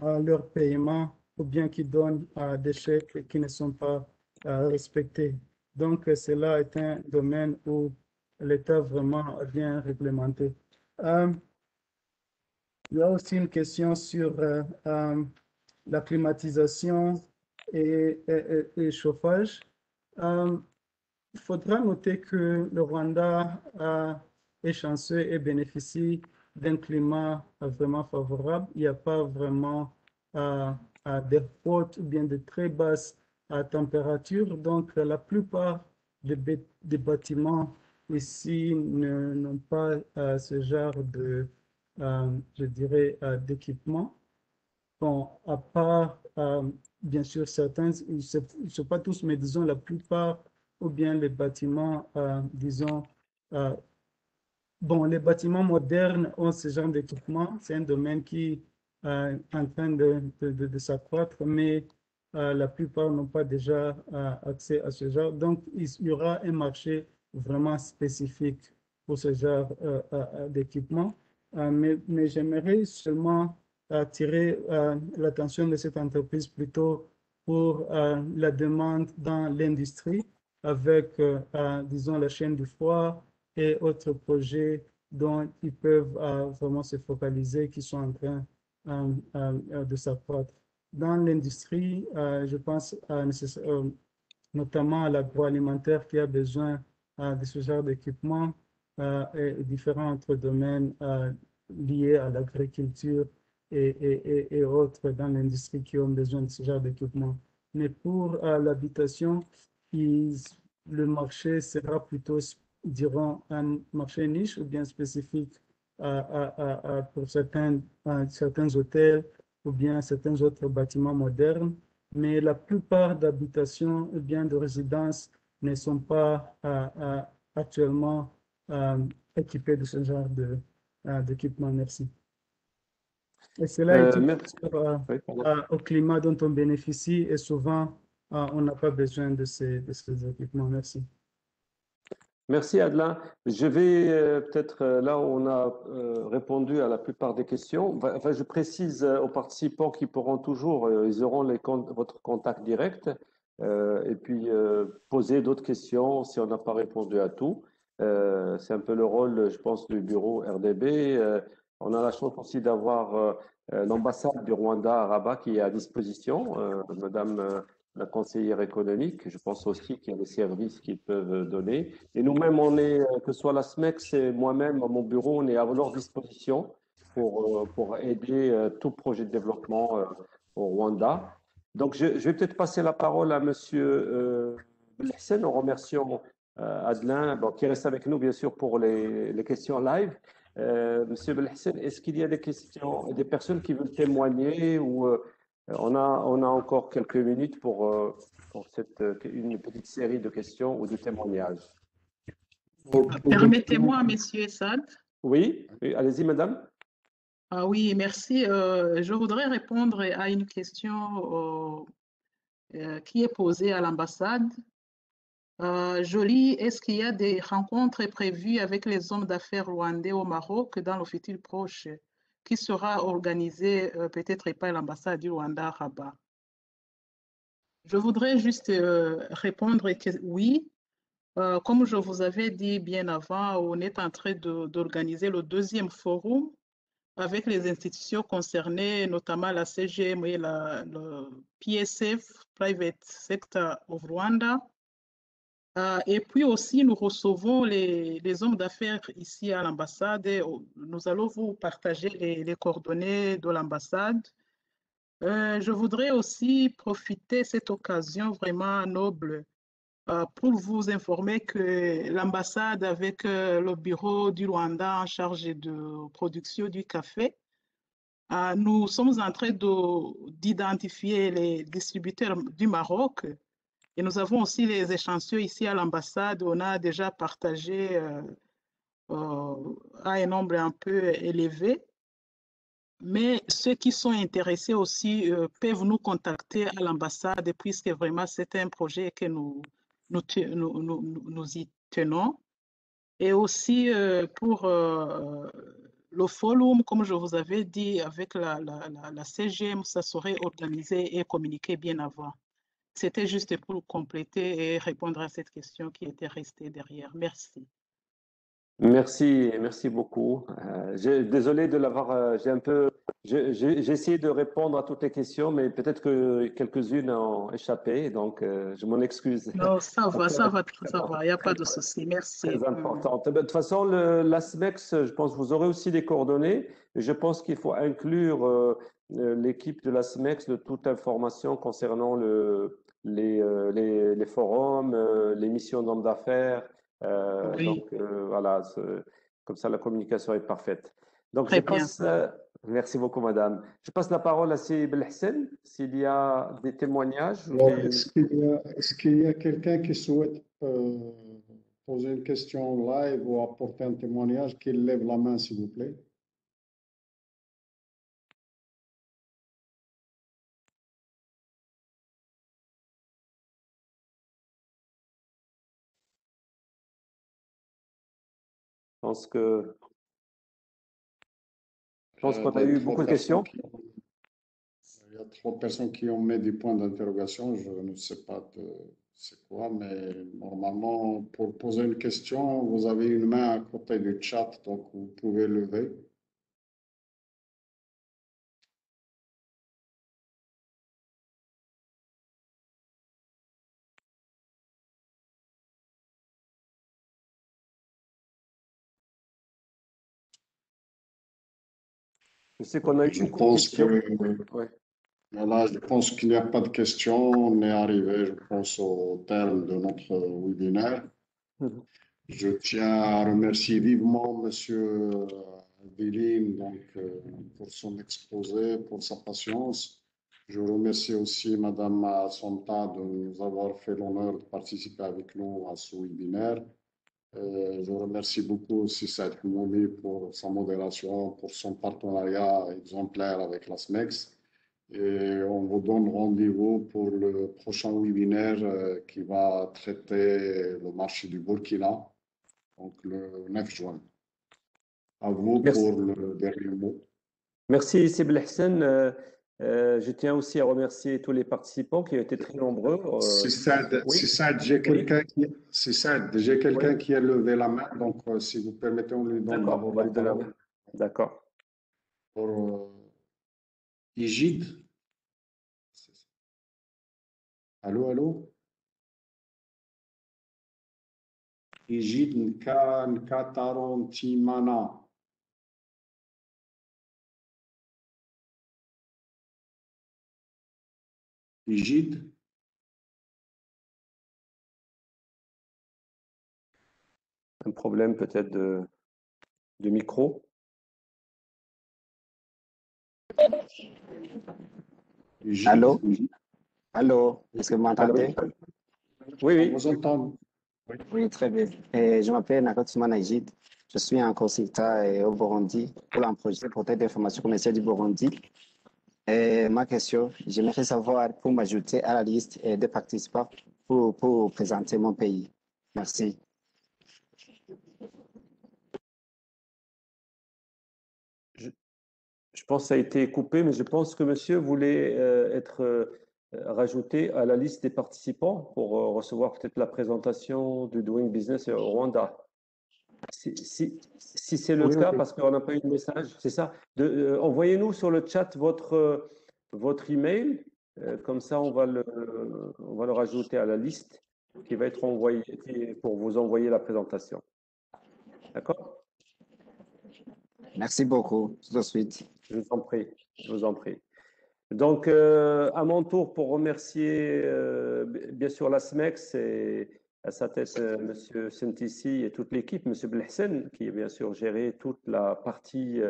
leur paiement ou bien qui donnent des chèques qui ne sont pas respectés. Donc, cela est un domaine où l'État vraiment a bien réglementé. Il y a aussi une question sur la climatisation et le chauffage. Il faudra noter que le Rwanda est chanceux et bénéficie d'un climat vraiment favorable. Il n'y a pas vraiment des hautes ou bien de très basses températures. Donc, la plupart des bâtiments ici n'ont pas ce genre de, je dirais, d'équipement. Bon, à part, bien sûr, certains, ils ne sont pas tous, mais disons la plupart, ou bien les bâtiments, disons, bon, les bâtiments modernes ont ce genre d'équipement. C'est un domaine qui est en train de s'accroître, mais la plupart n'ont pas déjà accès à ce genre. Donc, il y aura un marché vraiment spécifique pour ce genre d'équipement. Mais j'aimerais seulement attirer l'attention de cette entreprise plutôt pour la demande dans l'industrie avec, disons, la chaîne du froid et autres projets dont ils peuvent vraiment se focaliser, qui sont en train de s'accroître. Dans l'industrie, je pense notamment à l'agroalimentaire qui a besoin de ce genre d'équipement et différents autres domaines liés à l'agriculture et autres dans l'industrie qui ont besoin de ce genre d'équipement. Mais pour l'habitation, le marché sera plutôt, dirons, un marché niche ou bien spécifique pour certains hôtels ou bien certains autres bâtiments modernes. Mais la plupart d'habitations ou bien de résidences ne sont pas actuellement équipées de ce genre d'équipement. Merci. Et cela est dû au climat dont on bénéficie et souvent on n'a pas besoin de ces équipements. Merci. Merci Adelin. Je vais peut-être là où on a répondu à la plupart des questions. Enfin, je précise aux participants qui pourront toujours, ils auront votre contact direct et puis poser d'autres questions si on n'a pas répondu à tout. C'est un peu le rôle, je pense, du bureau RDB. On a la chance aussi d'avoir l'ambassade du Rwanda à Rabat qui est à disposition, Madame la conseillère économique. Je pense aussi qu'il y a des services qu'ils peuvent donner. Et nous-mêmes, que ce soit la SMEX et moi-même, à mon bureau, on est à leur disposition pour aider tout projet de développement au Rwanda. Donc, je vais peut-être passer la parole à Monsieur Belhssen en remerciant Adelin, qui reste avec nous, bien sûr, pour les questions live. Monsieur Belhssen, est-ce qu'il y a des questions, des personnes qui veulent témoigner ou on a encore quelques minutes pour une petite série de questions ou de témoignages. Permettez-moi, Monsieur Essad. Oui, allez-y, madame. Ah oui, merci. Je voudrais répondre à une question qui est posée à l'ambassade. Jolie, est-ce qu'il y a des rencontres prévues avec les hommes d'affaires rwandais au Maroc dans le futur proche qui sera organisée peut-être par l'ambassade du Rwanda à Rabat? Je voudrais juste répondre que oui. Comme je vous avais dit bien avant, on est en train d'organiser le deuxième forum avec les institutions concernées, notamment la CGM et le PSF, Private Sector of Rwanda. Et puis aussi, nous recevons les hommes d'affaires ici à l'ambassade. Nous allons vous partager les coordonnées de l'ambassade. Je voudrais aussi profiter de cette occasion vraiment noble pour vous informer que l'ambassade avec le bureau du Rwanda en charge de production du café, nous sommes en train d'identifier les distributeurs du Maroc et nous avons aussi les échantillons ici à l'ambassade. On a déjà partagé à un nombre un peu élevé. Mais ceux qui sont intéressés aussi peuvent nous contacter à l'ambassade puisque vraiment c'est un projet que nous y tenons. Et aussi pour le forum, comme je vous avais dit, avec la CGM, ça serait organisé et communiqué bien avant. C'était juste pour compléter et répondre à cette question qui était restée derrière. Merci. Merci, merci beaucoup. Désolé de l'avoir, j'ai essayé de répondre à toutes les questions, mais peut-être que quelques-unes ont échappé, donc je m'en excuse. Non, ça va, il n'y a pas de souci. Merci. Très importante. De toute façon, l'ASMEX, je pense que vous aurez aussi des coordonnées. Et je pense qu'il faut inclure l'équipe de l'ASMEX de toute information concernant les forums, les missions d'hommes d'affaires. Oui. Donc, voilà, comme ça, la communication est parfaite. Donc, Très bien. merci beaucoup, madame. Je passe la parole à Sidi Belhssen, s'il y a des témoignages. Est-ce qu'il y a quelqu'un qui souhaite poser une question live ou apporter un témoignage, qu'il lève la main, s'il vous plaît? Je pense qu'on a eu beaucoup de questions. Il y a 3 personnes qui ont mis des points d'interrogation. Je ne sais pas c'est quoi, mais normalement, pour poser une question, vous avez une main à côté du chat, donc vous pouvez lever. Je sais qu'on a eu Je beaucoup de pense questions. que voilà, je pense qu'il n'y a pas de questions. On est arrivé, je pense, au terme de notre webinaire. Je tiens à remercier vivement Monsieur Deline pour son exposé, pour sa patience. Je remercie aussi Madame Santa de nous avoir fait l'honneur de participer avec nous à ce webinaire. Je remercie beaucoup aussi Saïd Koumoumi pour sa modération, pour son partenariat exemplaire avec la SMEX. Et on vous donne rendez-vous pour le prochain webinaire qui va traiter le marché du Burkina, donc le 9 juin. À vous pour le dernier mot. Merci, Sidi Belhssen. Je tiens aussi à remercier tous les participants qui ont été très nombreux. C'est Saïd, j'ai quelqu'un qui a levé la main, donc si vous permettez, on lui donne d'abord la parole. D'accord. Pour Igide. Allô, allô? Igide Nkatarontimana. Igide? Un problème peut-être de micro. Igide. Allô? Allô? Est-ce que vous m'entendez? Oui, oui. On vous entend. Oui, très bien. Je m'appelle Nakatsumana Ejid. Je suis un consultant au Burundi pour un projet porteur d'information commerciale du Burundi. Ma question, j'aimerais savoir pour m'ajouter à la liste des participants pour présenter mon pays. Merci. Je pense que ça a été coupé, mais je pense que monsieur voulait être rajouté à la liste des participants pour recevoir peut-être la présentation du Doing Business au Rwanda. Si c'est le cas, parce qu'on n'a pas eu de message, c'est ça. Envoyez-nous sur le chat votre email, comme ça on va le rajouter à la liste qui va être envoyée pour vous envoyer la présentation. D'accord? Merci beaucoup. Tout de suite. Je vous en prie, je vous en prie. Donc, à mon tour, pour remercier bien sûr la SMEX et à sa tête M. Sentissi et toute l'équipe, M. Belhsen, qui a bien sûr géré toute la partie,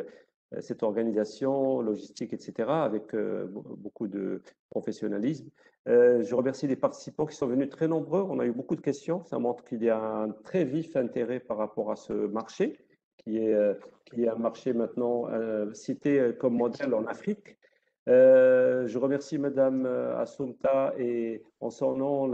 cette organisation, logistique, etc., avec beaucoup de professionnalisme. Je remercie les participants qui sont venus très nombreux. On a eu beaucoup de questions. Ça montre qu'il y a un très vif intérêt par rapport à ce marché, qui est un marché maintenant cité comme modèle en Afrique. Je remercie Madame Assunta et en son nom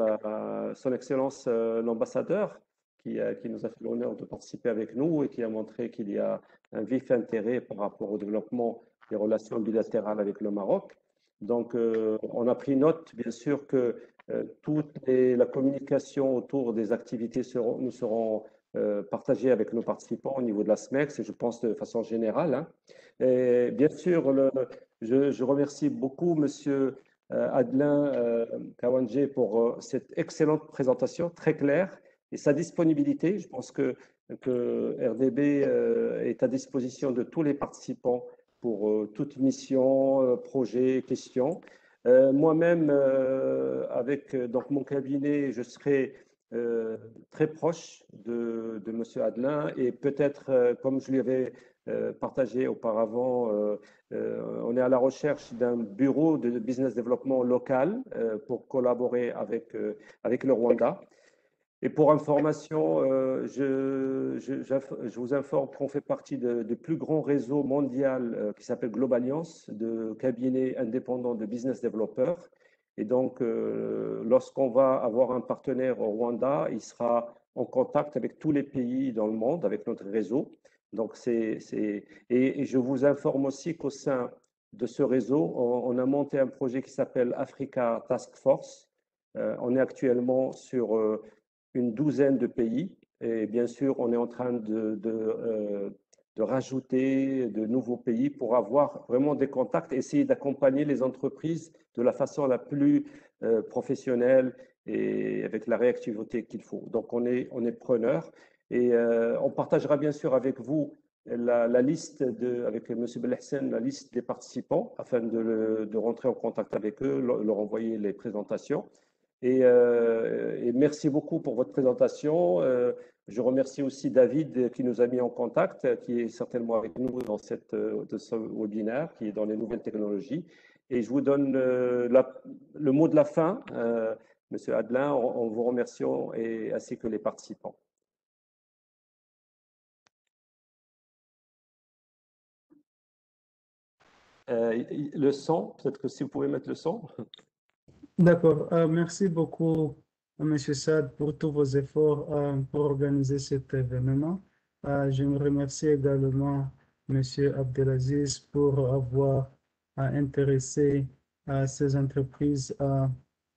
Son Excellence l'ambassadeur qui nous a fait l'honneur de participer avec nous et qui a montré qu'il y a un vif intérêt par rapport au développement des relations bilatérales avec le Maroc. Donc, on a pris note, bien sûr, que toute la communication autour des activités nous seront partagées avec nos participants au niveau de la SMEX et je pense de façon générale. Hein. Et bien sûr, je remercie beaucoup Monsieur Adelin Kawandje pour cette excellente présentation, très claire, et sa disponibilité. Je pense que RDB est à disposition de tous les participants pour toute mission, projet, question. Moi-même, avec donc mon cabinet, je serai très proche de Monsieur Adelin et peut-être, comme je lui avais partagé auparavant, on est à la recherche d'un bureau de business développement local pour collaborer avec le Rwanda. Et pour information, je vous informe qu'on fait partie du plus grand réseau mondial qui s'appelle Global Alliance de cabinets indépendants de business développeurs. Et donc, lorsqu'on va avoir un partenaire au Rwanda, il sera en contact avec tous les pays dans le monde, avec notre réseau. Donc, et je vous informe aussi qu'au sein de ce réseau, on a monté un projet qui s'appelle Africa Task Force. On est actuellement sur une douzaine de pays et bien sûr, on est en train de rajouter de nouveaux pays pour avoir vraiment des contacts, essayer d'accompagner les entreprises de la façon la plus professionnelle et avec la réactivité qu'il faut. Donc, on est preneur et on partagera bien sûr avec vous la liste avec M. Belhsen, la liste des participants afin de rentrer en contact avec eux, leur envoyer les présentations. Et merci beaucoup pour votre présentation. Je remercie aussi David qui nous a mis en contact, qui est certainement avec nous dans de ce webinaire, qui est dans les nouvelles technologies. Et je vous donne le mot de la fin, Monsieur Adelin, en vous remerciant ainsi que les participants. Le son, peut-être que si vous pouvez mettre le son. D'accord. Merci beaucoup, M. Saad, pour tous vos efforts pour organiser cet événement. Je me remercie également M. Abdelaziz pour avoir intéressé ces entreprises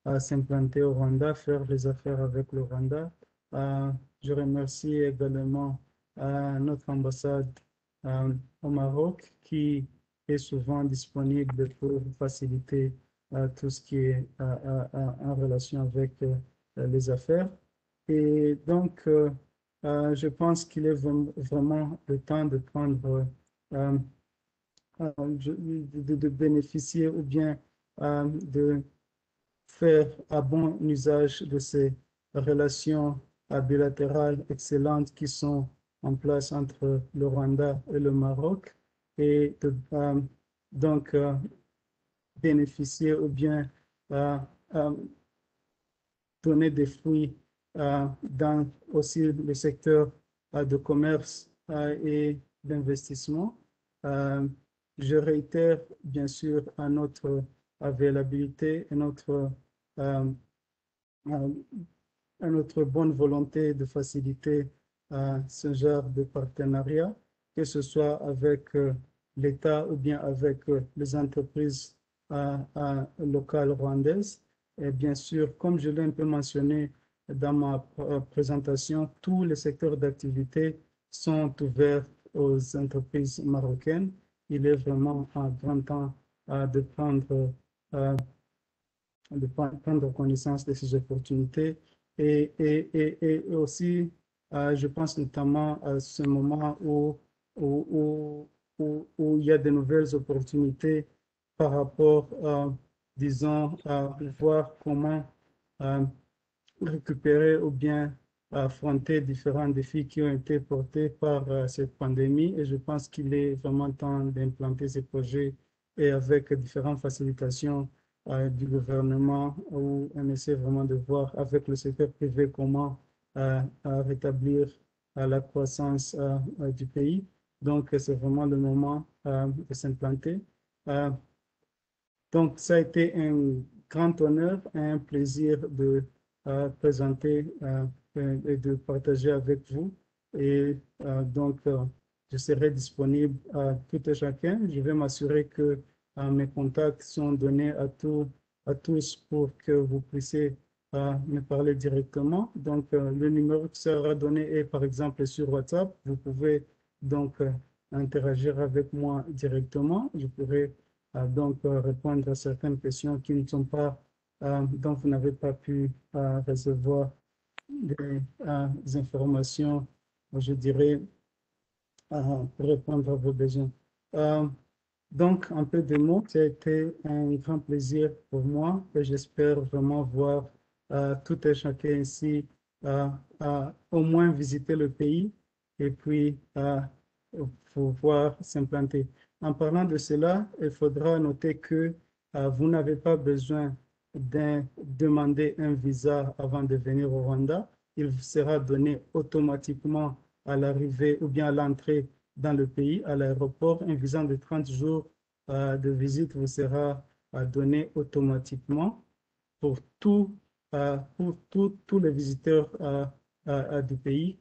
à s'implanter au Rwanda, faire des affaires avec le Rwanda. Je remercie également notre ambassade au Maroc qui est souvent disponible pour faciliter tout ce qui est en relation avec les affaires. Et donc, je pense qu'il est vraiment le temps de prendre, de bénéficier ou bien de faire un bon usage de ces relations bilatérales excellentes qui sont en place entre le Rwanda et le Maroc et donc bénéficier ou bien donner des fruits dans aussi le secteur de commerce et d'investissement. Je réitère bien sûr à notre availabilité et à notre bonne volonté de faciliter ce genre de partenariat, que ce soit avec l'État ou bien avec les entreprises locales rwandaises. Et bien sûr, comme je l'ai un peu mentionné dans ma présentation, tous les secteurs d'activité sont ouverts aux entreprises marocaines. Il est vraiment un grand temps de prendre connaissance de ces opportunités et aussi, je pense notamment à ce moment où il y a de nouvelles opportunités par rapport, disons, à voir comment récupérer ou bien affronter différents défis qui ont été portés par cette pandémie. Et je pense qu'il est vraiment temps d'implanter ces projets et avec différentes facilitations du gouvernement où on essaie vraiment de voir avec le secteur privé comment rétablir la croissance du pays. Donc, c'est vraiment le moment de s'implanter. Donc, ça a été un grand honneur et un plaisir de présenter et de partager avec vous. Et donc, je serai disponible à tout et chacun. Je vais m'assurer que mes contacts sont donnés à tous pour que vous puissiez me parler directement. Donc, le numéro qui sera donné est par exemple sur WhatsApp. Vous pouvez donc interagir avec moi directement. Je pourrai donc répondre à certaines questions qui ne sont pas, dont vous n'avez pas pu recevoir des informations, je dirais, pour répondre à vos besoins. Donc, en peu de mots, ça a été un grand plaisir pour moi et j'espère vraiment voir tout et chacun ici au moins visiter le pays et puis pouvoir s'implanter. En parlant de cela, il faudra noter que vous n'avez pas besoin de demander un visa avant de venir au Rwanda. Il vous sera donné automatiquement à l'arrivée ou bien à l'entrée dans le pays, à l'aéroport. Un visa de 30 jours de visite vous sera donné automatiquement pour tous les visiteurs du pays,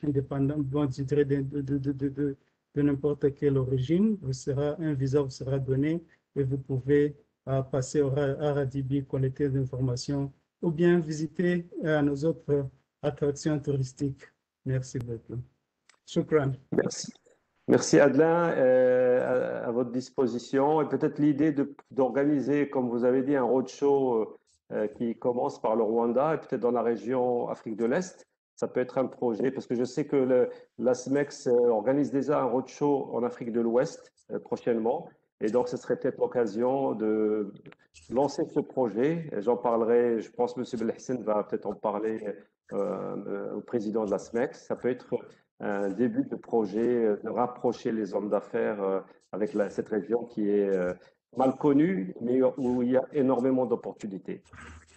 indépendant, bon, je dirais de n'importe quelle origine. Un visa vous sera donné et vous pouvez passer à Radibi, collecter des informations ou bien visiter nos autres attractions touristiques. Merci beaucoup. Shukran. Merci. Merci Adelin, à votre disposition. Et peut-être l'idée d'organiser, comme vous avez dit, un roadshow qui commence par le Rwanda et peut-être dans la région Afrique de l'Est. Ça peut être un projet, parce que je sais que la SMEX organise déjà un roadshow en Afrique de l'Ouest prochainement. Et donc, ce serait peut-être l'occasion de lancer ce projet. J'en parlerai, je pense que M. Belhassan va peut-être en parler au président de la SMEX. Ça peut être un début de projet de rapprocher les hommes d'affaires avec cette région qui est mal connue, mais où il y a énormément d'opportunités.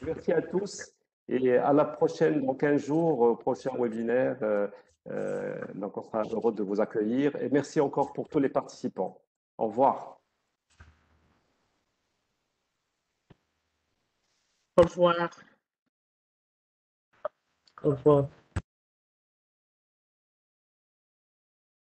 Merci à tous et à la prochaine, dans 15 jours, prochain webinaire. Donc, on sera heureux de vous accueillir. Et merci encore pour tous les participants. Au revoir. Au revoir. Au revoir.